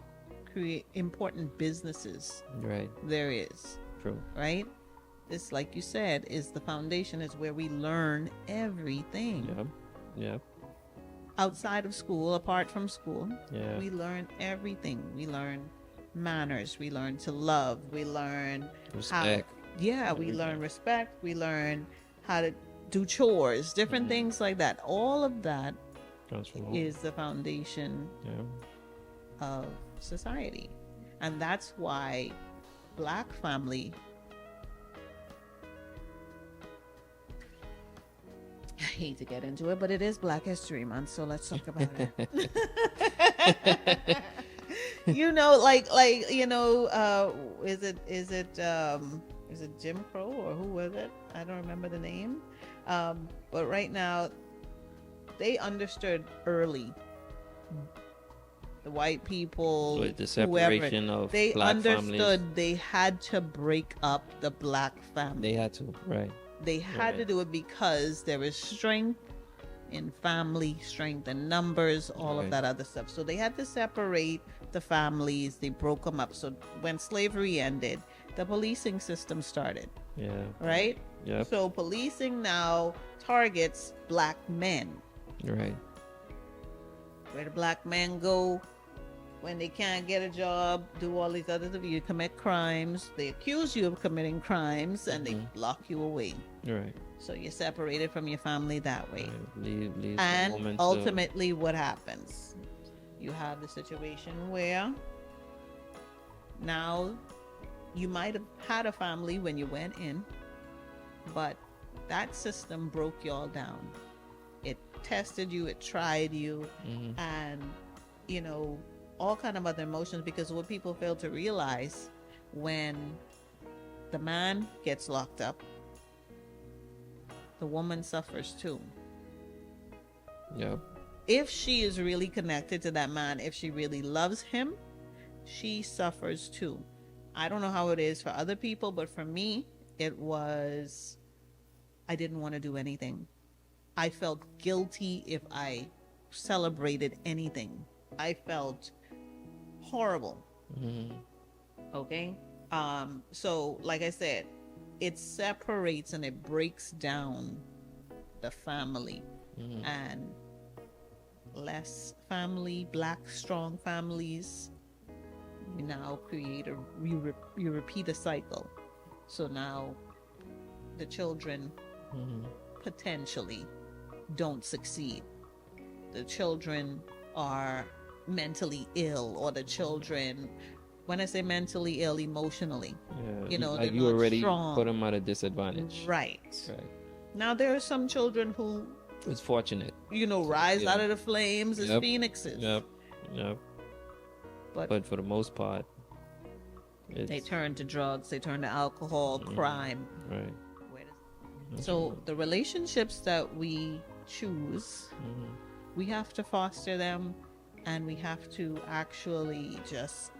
important businesses
Right.
there is.
True.
Right? this, like you said, is the foundation, is where we learn everything.
Yep. Yep.
Outside of school, apart from school,
Yeah.
we learn everything. We learn manners, we learn to love, we learn
Respect.
we learn respect, we learn how to do chores, different things like that. All of that
Comes from home.
is the foundation
Yeah.
of society. And that's why Black family, I hate to get into it, but it is Black History Month, so let's talk about it. You know, is it Jim Crow or who was it? I don't remember the name. But right now, they understood early. The white people,
With the separation
whoever,
of
they
Black
understood
families.
they had to break up the Black family.
They had to, right?
They had to
Right.
do it because there is strength in family, strength in numbers, all of
Right.
that other stuff. So they had to separate the families. They broke them up. So when slavery ended, the policing system started,
Yeah.
right?
Yep.
So policing now targets Black men.
Right.
Where the Black men go when they can't get a job, do all these other stuff. You commit crimes. They accuse you of committing crimes and they
Mhm.
lock you away.
Right.
So you're separated from your family that way.
Right. Leave the
And
woman to-
ultimately, what happens? You have the situation where now you might have had a family when you went in, but that system broke you all down. It tested you, it tried you,
Mhm.
and you know, all kind of other emotions, because what people fail to realize, when the man gets locked up, the woman suffers too.
Yep.
If she is really connected to that man, if she really loves him, she suffers too. I don't know how it is for other people, but for me, it was, I didn't want to do anything. I felt guilty if I celebrated anything. I felt horrible.
Mhm.
Okay. So like I said, it separates and it breaks down the family.
Mhm.
And less family, Black strong families, you now create you repeat a cycle. So now the children
Mhm.
potentially don't succeed. The children are mentally ill, or the children, when I say mentally ill, emotionally,
Yeah.
you know,
like
they're
you
not
already
strong.
put them at a disadvantage.
Right.
Right.
Now there are some children who,
It's fortunate.
you know, rise
Yeah.
out of the flames as
Yep.
phoenixes.
Yep. Yep.
But
But for the most part, it's
they turn to drugs, they turn to alcohol, crime.
right.
So the relationships that we choose,
Mhm.
we have to foster them, and we have to actually just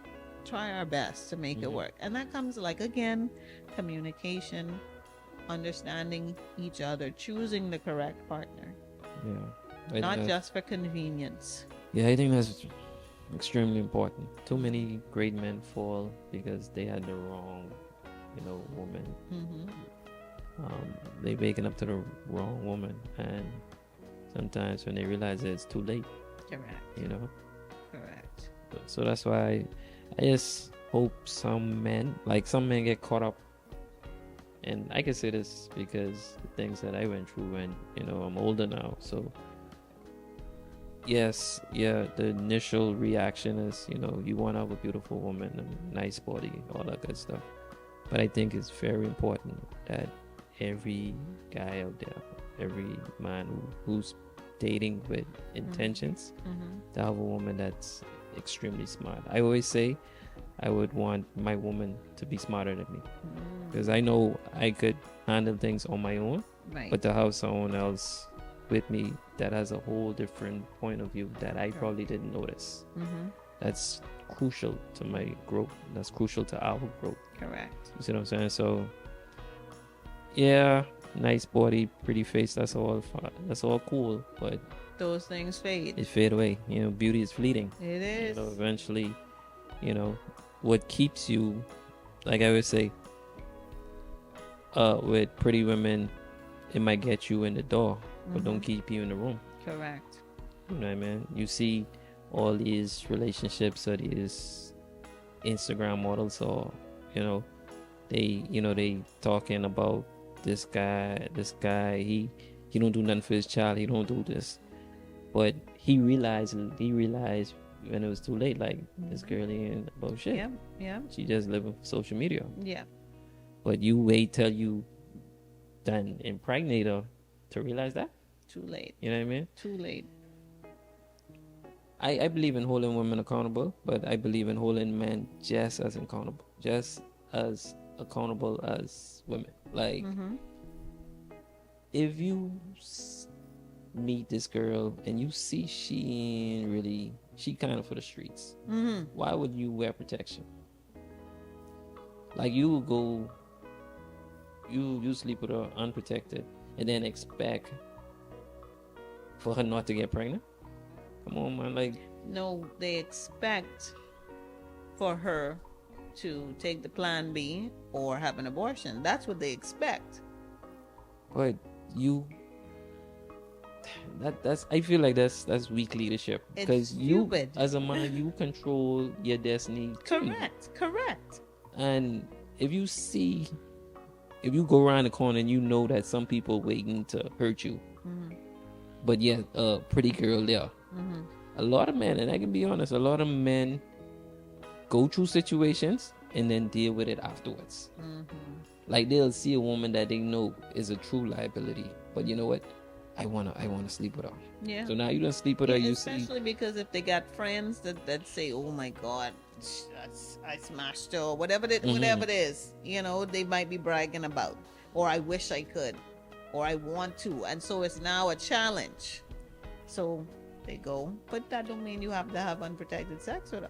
try our best to make it
Mhm.
work. And that comes, like, again, communication, understanding each other, choosing the correct partner,
Yeah.
not just for convenience.
Yeah, I think that's extremely important. Too many great men fall because they had the wrong, woman.
Hmm.
They waking up to the wrong woman, and sometimes when they realize it, it's too late.
Correct. Correct.
So that's why I just hope some men get caught up. And I can say this because the things that I went through, and I'm older now, so yes, yeah, the initial reaction is, you want to have a beautiful woman, a nice body, all that good stuff. But I think it's very important that every guy out there, every man who's dating with intentions,
Hmm.
to have a woman that's extremely smart. I always say I would want my woman to be smarter than me, because I know I could handle things on my own,
Right.
but to have someone else with me that has a whole different point of view that I probably didn't notice,
Hmm.
that's crucial to my growth. That's crucial to our growth.
Correct.
You see what I'm saying? So yeah, nice body, pretty face, that's all cool, but
Those things fade.
it fade away. Beauty is fleeting.
It is.
Eventually, what keeps you, like I would say, with pretty women, it might get you in the door, but don't keep you in the room.
Correct.
You know what I mean? You see all these relationships or these Instagram models, or they talking about this guy. He don't do nothing for his child. He don't do this, but he realized when it was too late. Like, this girl ain't about shit.
Yeah. Yeah.
She just living for social media.
Yeah.
But you wait till you done impregnate her to realize that.
Too late.
You know what I mean?
Too late.
I believe in holding women accountable, but I believe in holding men just as accountable as women. Like, if you meet this girl and you see she kind of for the streets, why would you wear protection? Like, you would go, you sleep with her unprotected and then expect for her not to get pregnant? Come on, man. Like,
no, they expect for her to take the plan B or have an abortion. That's what they expect.
but that's I feel like that's weak leadership, because you,
stupid.
as a man, you control your destiny too.
Correct.
And if you go around the corner and you know that some people waiting to hurt you, but yeah, a pretty girl there. A lot of men, and I can be honest, a lot of men go through situations and then deal with it afterwards. Like, they'll see a woman that they know is a true liability, but you know what? I wanna sleep with her.
Yeah.
So now you don't sleep with her. You see,
especially because if they got friends that say, "Oh my God, I smashed her," or whatever it is, they might be bragging about, or I wish I could, or I want to, and so it's now a challenge. So they go, but that don't mean you have to have unprotected sex with her.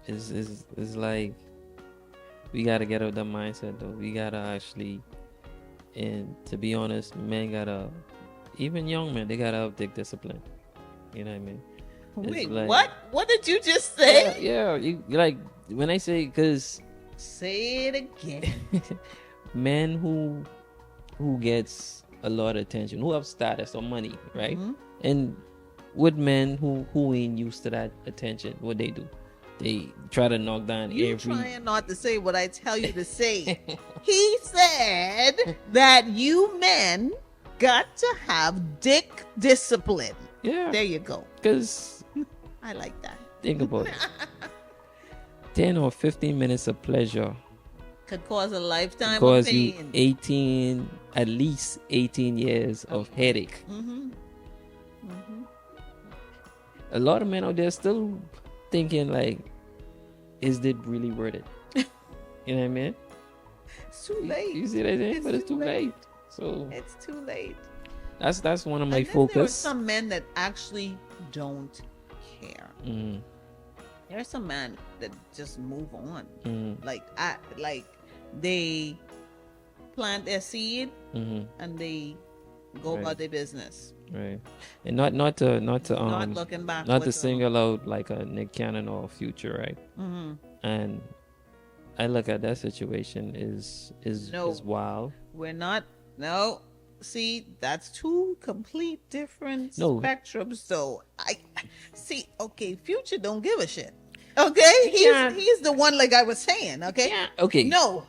It's like, we gotta get out of the mindset though. We gotta actually, and to be honest, men gotta, even young men, they gotta have dick discipline. You know what I mean?
Wait,
like,
what? What did you just say?
Yeah. You like, when I say, because
say it again.
men who gets a lot of attention, who have status or money, right? And with men who ain't used to that attention, what they do? They try to knock down
You
every.
trying not to say what I tell you to say. He said that you men got to have dick discipline.
Yeah.
There you go.
Because
I like that.
think about it. 10 or 15 minutes of pleasure
Could cause a lifetime of
cause you
pain.
at least 18 years of headache. A lot of men out there still thinking like, is it really worth it? You know what I mean?
It's too late.
You see what I'm saying? But it's too late. So
it's too late.
that's one of my
And then
focus.
there are some men that actually don't care. There are some men that just move on. Like they plant their seed and they go about their business.
Right. And not to
Not looking back.
not to single out like a Nick Cannon or Future, right? And I look at that situation is wild.
We're not. No. See, that's two complete different
No.
spectrums. So I see. Okay, Future don't give a shit. Okay, he's the one, like I was saying. Okay.
Yeah. Okay.
No,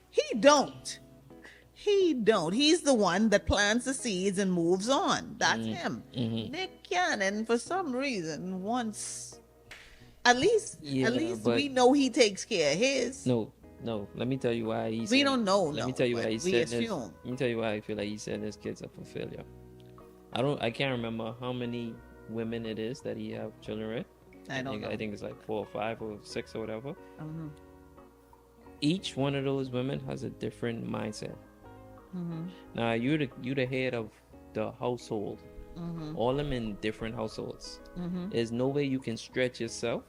he don't. He don't. He's the one that plants the seeds and moves on. That's him. Nick Cannon, for some reason, wants. At least we know he takes care of his.
No. Let me tell you why he's.
We don't know.
Let me tell you why he's.
We
Let
assume.
me tell you why I feel like he's setting his kids up for failure. I can't remember how many women it is that he have children with.
I don't know.
I think it's like 4 or 5 or 6 or whatever. Each one of those women has a different mindset. Now you're the head of the household. All of them in different households. There's no way you can stretch yourself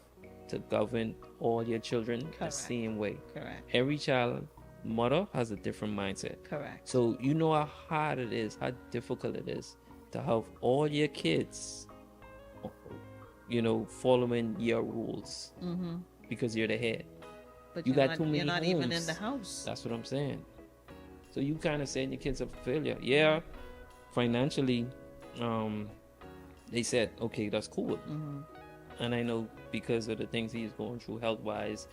to govern all your children the same way.
Correct.
Every child mother has a different mindset.
Correct.
So you know how hard it is, how difficult it is to have all your kids, following your rules because you're the head.
But
you got too many
You're not
homes.
even in the house.
That's what I'm saying. So you kind of saying your kid's a failure. Yeah, financially, they said, okay, that's cool. And I know because of the things he's going through health-wise,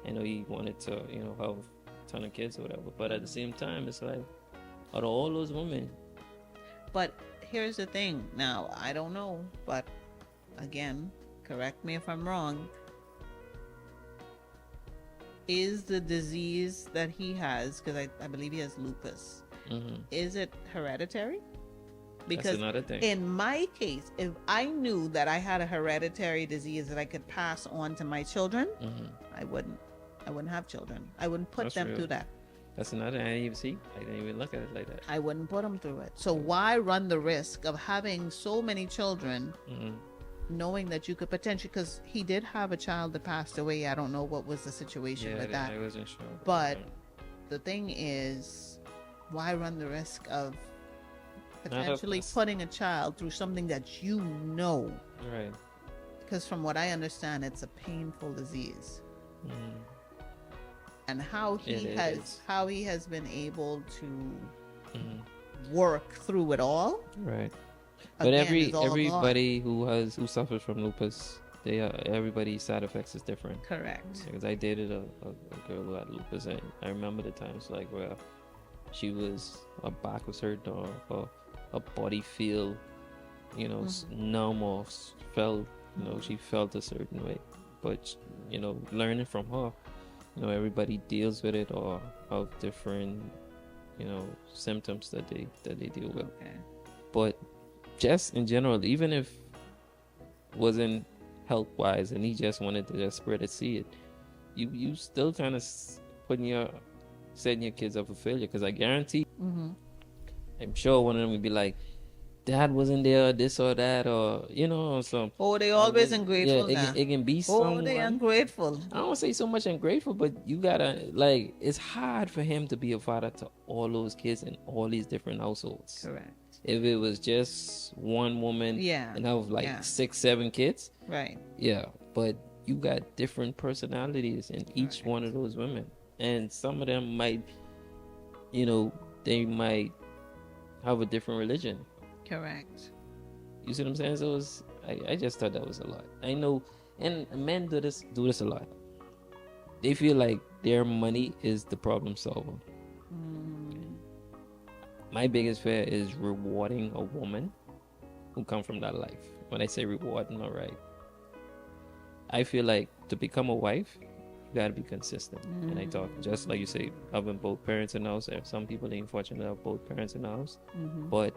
I know he wanted to, have a ton of kids or whatever. But at the same time, it's like, out of all those women.
But here's the thing. Now, I don't know, but again, correct me if I'm wrong. Is the disease that he has, because I believe he has lupus, is it hereditary? Because
that's another thing.
In my case, if I knew that I had a hereditary disease that I could pass on to my children, I wouldn't have children. I wouldn't put them through that.
That's another. I didn't even look at it like that.
I wouldn't put them through it. So why run the risk of having so many children, knowing that you could potentially? Because he did have a child that passed away. I don't know what was the situation with that.
I wasn't sure.
But the thing is, why run the risk of potentially putting a child through something that you know?
Right.
Because from what I understand, it's a painful disease. And how he has been able to work through it all.
Right. But everybody who suffers from lupus, everybody's side effects is different.
Correct.
Because I dated a girl who had lupus, and I remember the times like where her back was hurt, or her body feel, numb, or felt, she felt a certain way. But learning from her, everybody deals with it or have different, symptoms that they deal with.
Okay.
But just in general, even if it wasn't health wise and he just wanted to just spread a seed, you still kind of setting your kids up for failure. Because I guarantee, I'm sure one of them would be like, Dad wasn't there, this or that, or some.
Oh, they always ungrateful.
Yeah, it can be someone.
Oh, they ungrateful.
I don't want to say so much ungrateful, but you gotta it's hard for him to be a father to all those kids in all these different households.
Correct.
If it was just one woman, and have 6, 7 kids,
right?
Yeah, but you got different personalities in each one of those women, and some of them might, they might have a different religion.
Correct.
You see what I'm saying? So I just thought that was a lot. I know, and men do this a lot. They feel like their money is the problem solver. My biggest fear is rewarding a woman who come from that life. When I say rewarding, all right, I feel like to become a wife, you gotta be consistent. And I talk just like you say, having both parents in the house. Some people ain't fortunate to have both parents in the house, but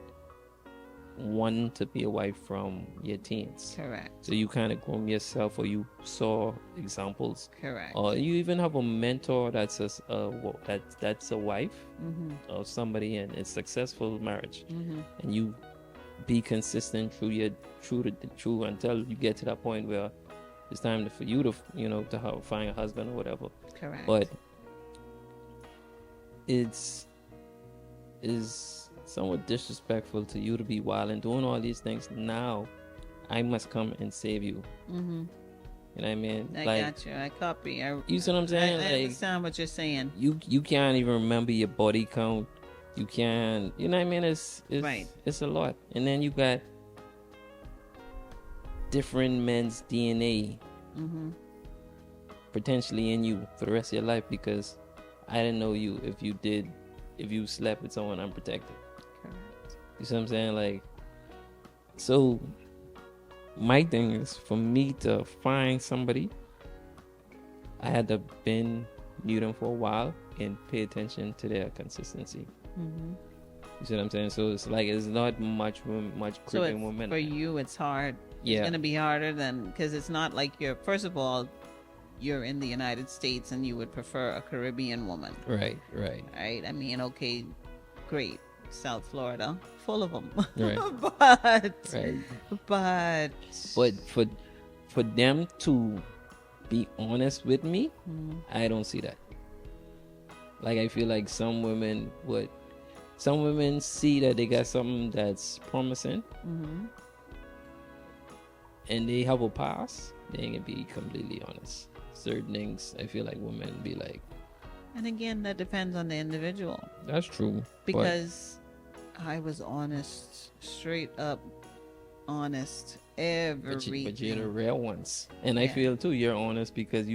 one to be a wife from your teens.
Correct.
So you kind of groom yourself, or you saw examples.
Correct.
Or you even have a mentor that's a wife of somebody in a successful marriage, and you be consistent through until you get to that point where it's time for you to find a husband or whatever.
Correct.
But is somewhat disrespectful to you to be wild and doing all these things. Now I must come and save you. You know what I mean?
I got you. I copy.
You see what I'm saying?
I understand what you're saying.
You can't even remember your body count. You can't. You know what I mean? It's
right.
It's a lot. And then you got different men's DNA potentially in you for the rest of your life, because I didn't know you if you slept with someone unprotected.
Correct.
You see what I'm saying? So my thing is, for me to find somebody, I had to knew them for a while and pay attention to their consistency. You see what I'm saying? So it's not much creeping women.
For you, it's hard.
Yeah.
It's going to be harder because it's not like first of all, you're in the United States and you would prefer a Caribbean woman.
Right.
I mean, okay, great. South Florida, full of them.
Right.
But
for them to be honest with me, I don't see that. I feel like some women see that they got something that's promising, and they have a past. They ain't gonna be completely honest. Certain things, I feel like women be like,
And again, that depends on the individual.
That's true.
Because I was honest, straight up honest,
But you're the
everything.
real ones, and I
Yeah.
feel too you're honest because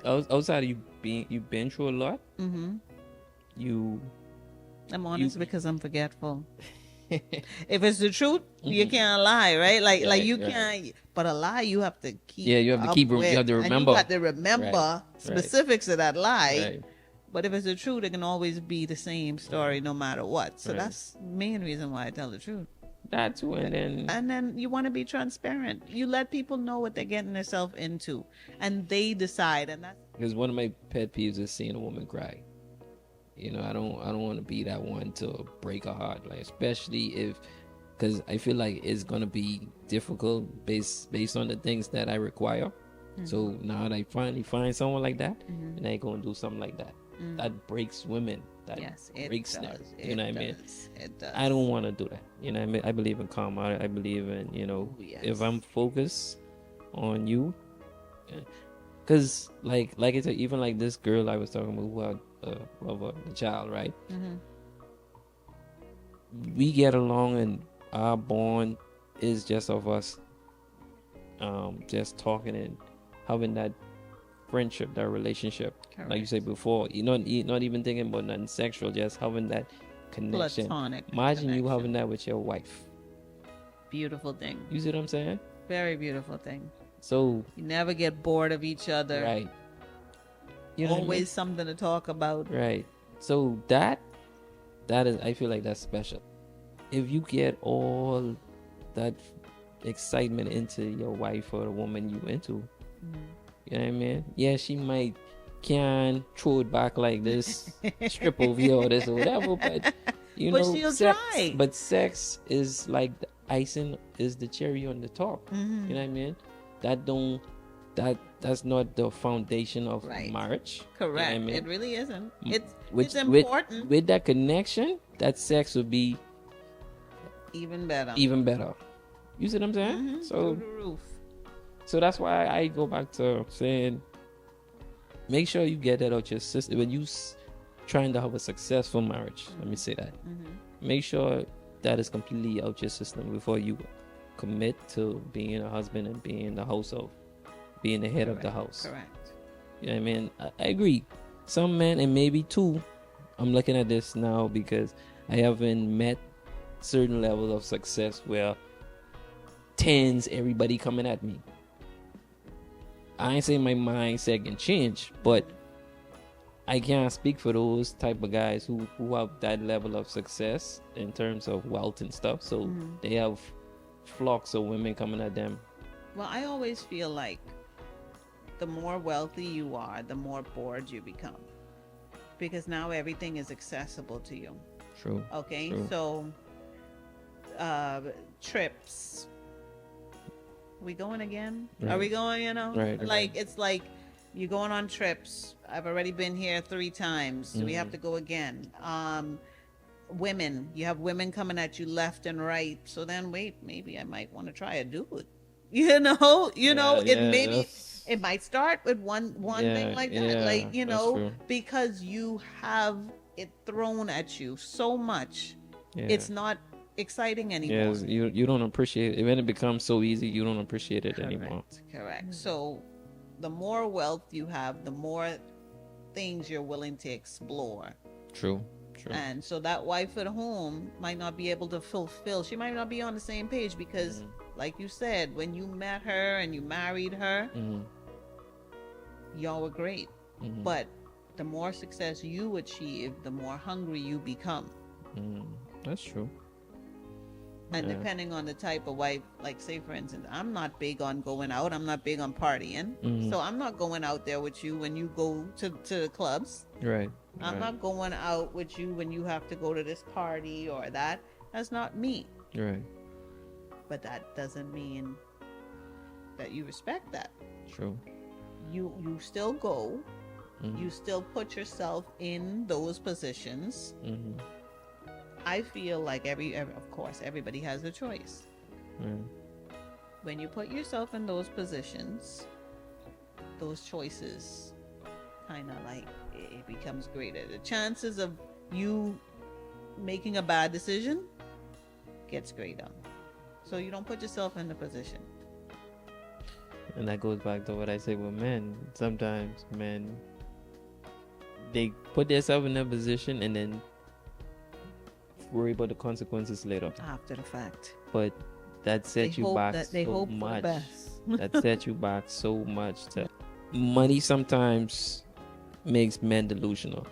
outside of you've been through a lot.
Mm-hmm.
You
I'm
you
honest because I'm forgetful. If it's the truth, you
Mhm.
can't lie, right? Like
Right,
you
right.
can't. But a lie you have to
Yeah,
keep
you have to
up
keep. You
with,
have to
and you
remember.
got to
Right,
remember
right,
specifics of that lie.
right,
But if it's the truth, it can always be the same story no matter what. So
right.
that's the main reason why I tell the truth.
That too,
And then you want to be transparent. You let people know what they're getting themselves into, and they decide. And that's
because one of my pet peeves is seeing a woman cry. I don't want to be that one to break her heart, like especially if, because I feel like it's gonna be difficult based on the things that I require. So now that I finally find someone like that, and I go and do something like that, that breaks women. That
yes, it
breaks
does.
them.
It
You know what I mean?
does. It does.
I don't want to do that. You know what I mean? I believe in karma. I believe in,
Oh, yes.
if I'm focused on you, because like I said, even like this girl I was talking about who had a child, right?
Mm-hmm.
We get along, and our bond is just of us, just talking and having that friendship, that relationship. Like you said before, you're not even thinking about nothing sexual, just having that connection.
Platonic.
Imagine you
connection.
having that with your wife.
Beautiful thing.
You see what I'm saying?
Very beautiful thing.
So
You never get bored of each other.
right, you know what I mean?
Always something to talk about.
Right. So that is, I feel like that's special. If you get all that excitement into your wife or the woman you into, you know what I mean? Yeah, she might can throw it back like this, strip over here or this or whatever, but
But she'll
sex.
try.
But sex is like the icing, is the cherry on the top.
Mm-hmm.
You know what I mean? That's not the foundation of
Right.
marriage.
Correct.
You know what I mean?
It really isn't. It's
Which,
important.
with that connection, that sex would be
Even better.
even better. You see what I'm saying?
Mm-hmm.
So
Through the roof.
so that's why I go back to saying, make sure you get that out your system when you trying to have a successful marriage. Let me say that. Make sure that is completely out your system before you commit to being a husband and being the household, being the head of the house.
Correct.
You know what I mean? I agree. Some men, and maybe two, I'm looking at this now because I haven't met certain levels of success where tens, everybody coming at me. I ain't saying my mindset can change, but I can't speak for those type of guys who have that level of success in terms of wealth and stuff. So they have flocks of women coming at them.
Well, I always feel like the more wealthy you are, the more bored you become. Because now everything is accessible to you.
True.
Okay?
True.
So, trips. We going again?
Right.
Are we going,
Right.
It's like you're going on trips. I've already been here 3 times. Do we have to go again? Women. You have women coming at you left and right. So then wait, maybe I might want to try a dude. It might start with one thing like that. Because you have it thrown at you so much.
Yeah.
It's not exciting anymore.
Yes, you don't appreciate it. When it becomes so easy, you don't appreciate it anymore.
Correct. So the more wealth you have, the more things you're willing to explore.
True.
And so that wife at home might not be able to fulfill. She might not be on the same page because, like you said, when you met her and you married her, y'all were great. But the more success you achieve, the more hungry you become.
That's true.
And depending on the type of wife, like say for instance, I'm not big on going out. I'm not big on partying. So I'm not going out there with you when you go to the clubs.
Right.
I'm not going out with you when you have to go to this party or that. That's not me.
Right.
But that doesn't mean that you respect that.
True.
You still go. You still put yourself in those positions. I feel like of course, everybody has a choice. When you put yourself in those positions, those choices kind of like it becomes greater. The chances of you making a bad decision gets greater. So you don't put yourself in the position.
And that goes back to what I say with men. Sometimes men, they put themselves in that position and then worry about the consequences later.
After the fact.
But that sets you back
They
so
hope for the
much.
best.
That sets you back so much. Money sometimes makes men delusional.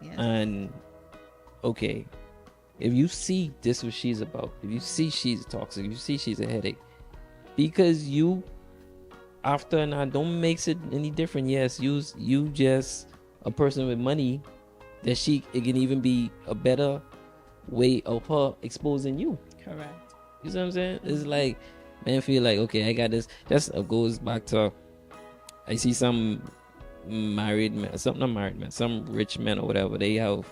Yes.
And okay, if you see this what she's about, if you see she's toxic, you see she's a headache, because you after and I don't makes it any different. Yes, you just a person with money, that it can even be a better way of her exposing you.
Correct.
You see what I'm saying? It's like men feel like, okay, I got this. Just goes back to, I see some married men, some rich men or whatever. They have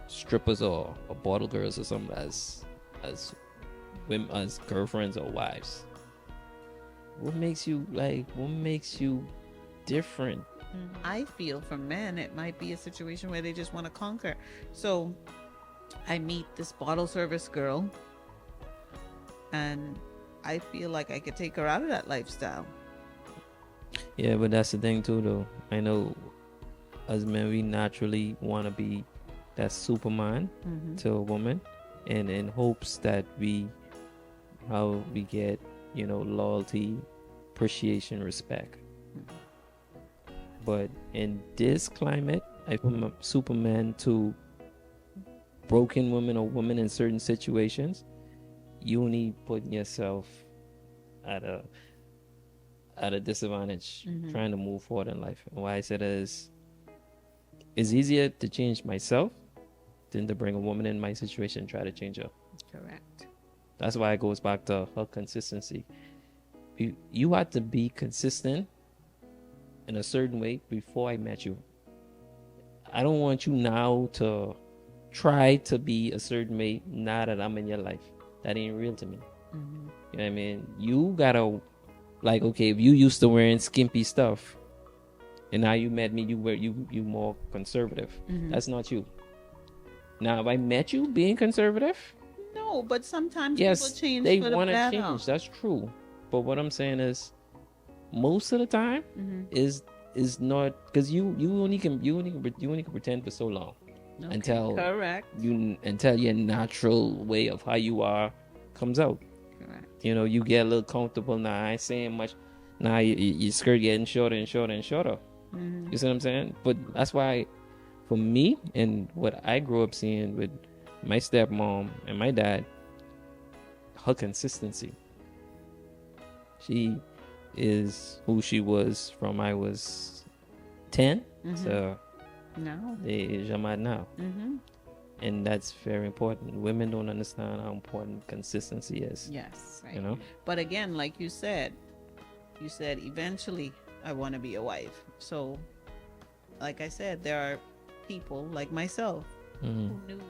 strippers or bottle girls or something as women, as girlfriends or wives. What makes you different?
I feel for men, it might be a situation where they just want to conquer. So I meet this bottle service girl, and I feel like I could take her out of that lifestyle.
Yeah, but that's the thing too, though. I know as men, we naturally want to be that Superman to a woman, and in hopes that we get, loyalty, appreciation, respect. But in this climate, I from a Superman to broken women or women in certain situations, you only putting yourself at a disadvantage trying to move forward in life. And why I said is, it's easier to change myself than to bring a woman in my situation and try to change her.
Correct.
That's why it goes back to her consistency. You had to be consistent in a certain way before I met you. I don't want you now to try to be a certain way now that I'm in your life. That ain't real to me. You know what I mean? You gotta, like, okay, if you used to wearing skimpy stuff and now you met me, you more conservative. That's not you. Now, if I met you being conservative,
No, but sometimes
yes,
people change
they
for the
want to
better.
change. That's true. But what I'm saying is, most of the time is not, because you only can pretend for so long until
Correct.
until your natural way of how you are comes out.
Correct.
You get a little comfortable. Now I ain't saying much. Now your skirt getting shorter and shorter and shorter. You see what I'm saying? But that's why, for me and what I grew up seeing with my stepmom and my dad, her consistency. She is who she was from I was 10 to
No.
now. And that's very important. Women don't understand how important consistency is.
Yes. Right.
You know?
But again, like you said eventually I want to be a wife. So, like I said, there are people like myself who knew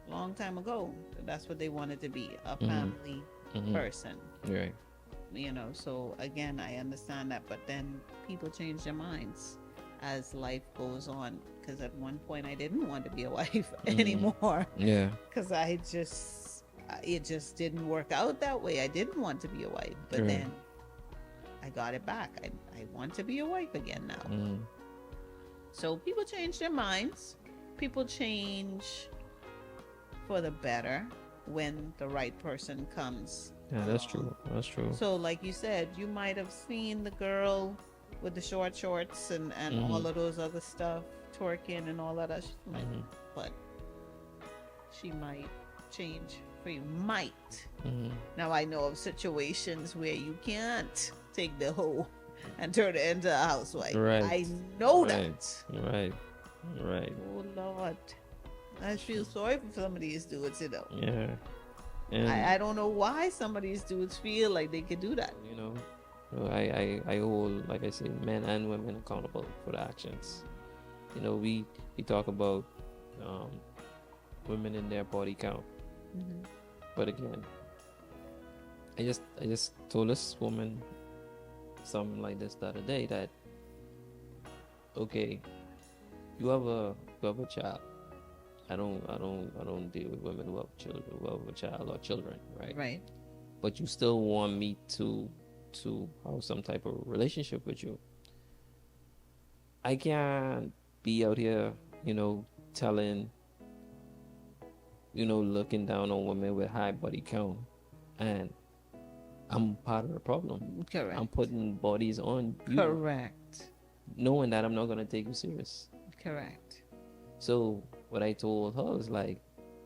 a long time ago that that's what they wanted to be, a family person.
Right.
So again, I understand that, but then people change their minds as life goes on, because at one point I didn't want to be a wife anymore.
Yeah.
Because it just didn't work out that way. I didn't want to be a wife, but
Right.
then I got it back. I want to be a wife again now. So people change their minds. People change for the better when the right person comes.
Yeah, that's true. That's true.
So like you said, you might have seen the girl with the short shorts and all of those other stuff, twerking and all of that. But she might change for you. Might. Now I know of situations where you can't take the hoe and turn it into a housewife.
Right.
I know
Right.
that.
Right.
Oh Lord. I feel sorry for some of these dudes,
Yeah. And
I don't know why some of these dudes feel like they could do that.
I hold, like I say, men and women accountable for the actions. We talk about women in their body count, but again, I just told this woman something like this the other day, that okay, you have a child. I don't deal with women who have a child or children, right?
Right.
But you still want me to have some type of relationship with you. I can't be out here, you know, telling, looking down on women with high body count, and I'm part of the problem. I'm
Correct.
putting bodies on you,
Correct.
knowing that I'm not gonna take you serious.
Correct.
So what I told her was like,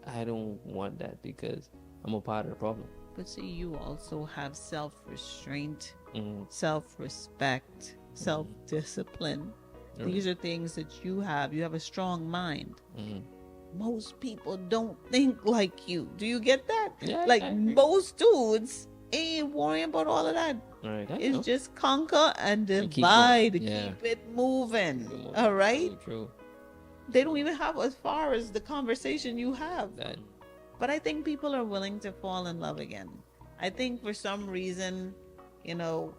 I don't want that because I'm a part of the problem.
But see, you also have self-restraint,
Mm-hmm.
self-respect, self-discipline.
Right.
These are things that you have. You have a strong mind.
Mm-hmm.
Most people don't think like you. Do you get that?
Yeah,
Like
I agree.
most dudes ain't worrying about all of that.
All right, I
It's
know.
just conquer and
And keep going.
divide.
Yeah.
Keep it moving.
Keep it moving.
All right?
True.
They don't even have as far as the conversation you have.
That.
But I think people are willing to fall in love again. I think for some reason, you know,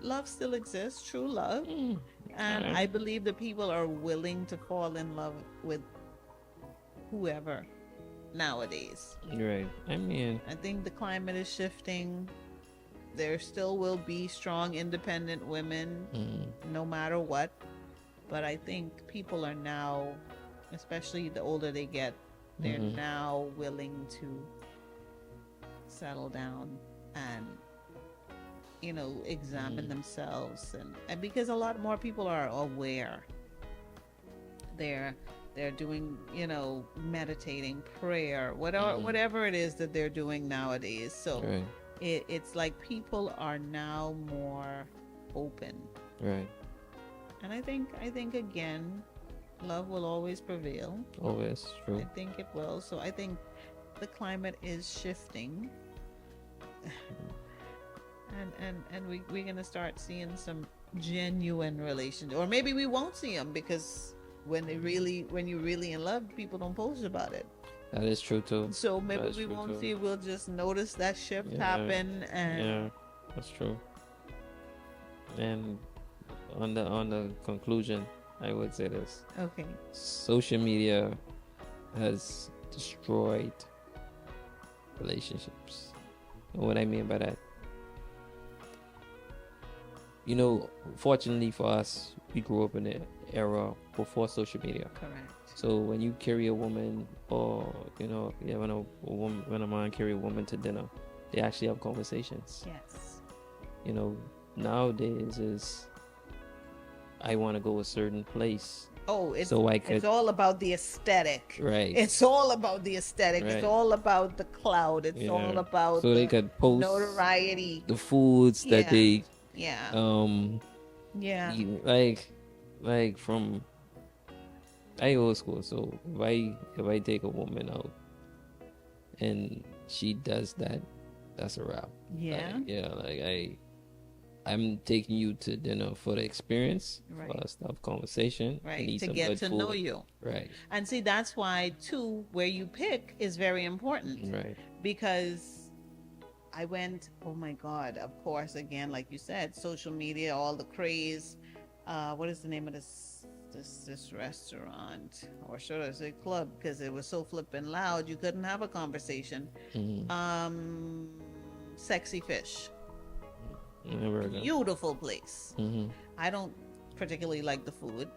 love still exists, true love. And
Alright.
I believe that people are willing to fall in love with whoever nowadays.
Right. I mean,
I think the climate is shifting. There still will be strong, independent women, no matter what. But I think people are now, especially the older they get, they're now willing to settle down and, examine themselves. And because a lot more people are aware, they're doing, meditating, prayer, whatever it is that they're doing nowadays. So
right.
it's like people are now more open.
Right.
And I think again, love will always prevail.
Always true.
I think it will. So I think the climate is shifting. And we're gonna start seeing some genuine relations, or maybe we won't see them because when you're really in love, people don't post about it.
That is true too.
So maybe
That is
we
true,
won't
too.
see. We'll just notice that shift
Yeah.
happen, and
Yeah, that's true. And on the conclusion, I would say this:
okay,
social media has destroyed relationships. And what I mean by that, fortunately for us, we grew up in an era before social media.
correct.
So when you carry a woman, or when a man carry a woman to dinner, they actually have conversations.
Yes.
Nowadays is, I want to go a certain place.
Oh, it's
So I could-
it's all about the aesthetic.
Right.
It's all about the aesthetic.
Right.
It's all about the cloud. It's
Yeah.
all about
So
the
they could post
notoriety.
the foods that
Yeah.
they
Yeah. Yeah.
eat. Like from, I old school. So if I take a woman out and she does that, that's a wrap.
Yeah.
I'm taking you to dinner for the experience,
Right.
for us to have conversation, and
Right.
eat
To
some
get
good
to
food.
know you.
Right.
And see, that's why too, where you pick is very important.
Right.
Because I went, oh my God, of course, again, like you said, social media, all the craze. What is the name of this restaurant, or should I say club? Because it was so flippin' loud, you couldn't have a conversation. Sexy Fish,
Never again.
beautiful place.
Mm-hmm.
I don't particularly like the food,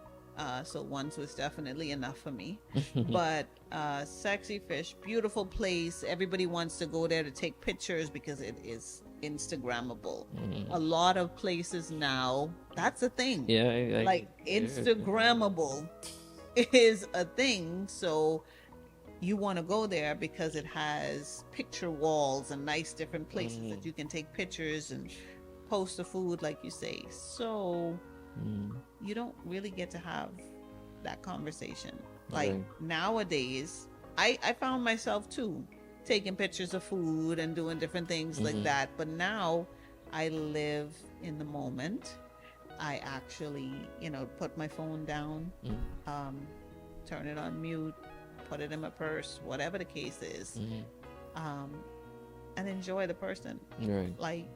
so once was definitely enough for me. But Sexy Fish, beautiful place. Everybody wants to go there to take pictures because it is Instagrammable. A lot of places now, that's a thing.
Yeah.
Like Instagrammable is a thing. So you want to go there because it has picture walls and nice different places that you can take pictures and post the food, like you say. So you don't really get to have that conversation. Like nowadays, I found myself too taking pictures of food and doing different things like that. But now I live in the moment. I actually, put my phone down, turn it on mute, put it in my purse, whatever the case is, and enjoy the person.
Right.
Like,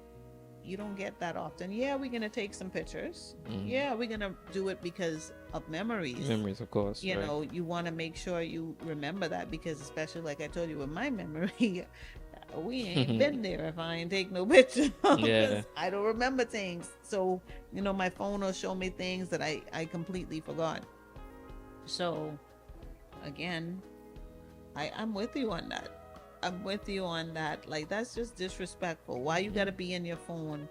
you don't get that often. Yeah, we're gonna take some pictures.
Mm.
Yeah, we're gonna do it because of memories.
Memories, of course.
You
right.
know, you want to make sure you remember that, because especially like I told you with my memory, we ain't been there if I ain't take no picture.
Yeah.
I don't remember things. So, you know, my phone will show me things that I completely forgot. So again, I'm with you on that. I'm with you on that. Like, that's just disrespectful. Why you gotta be in your phone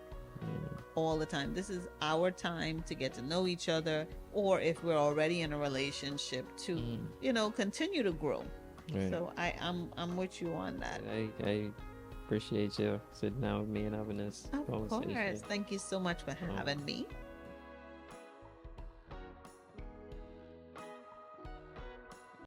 all the time? This is our time to get to know each other, or if we're already in a relationship, to you know, continue to grow.
Right.
So I'm with you on that.
I appreciate you sitting down with me and having this
Of
conversation.
course. Thank you so much for having me.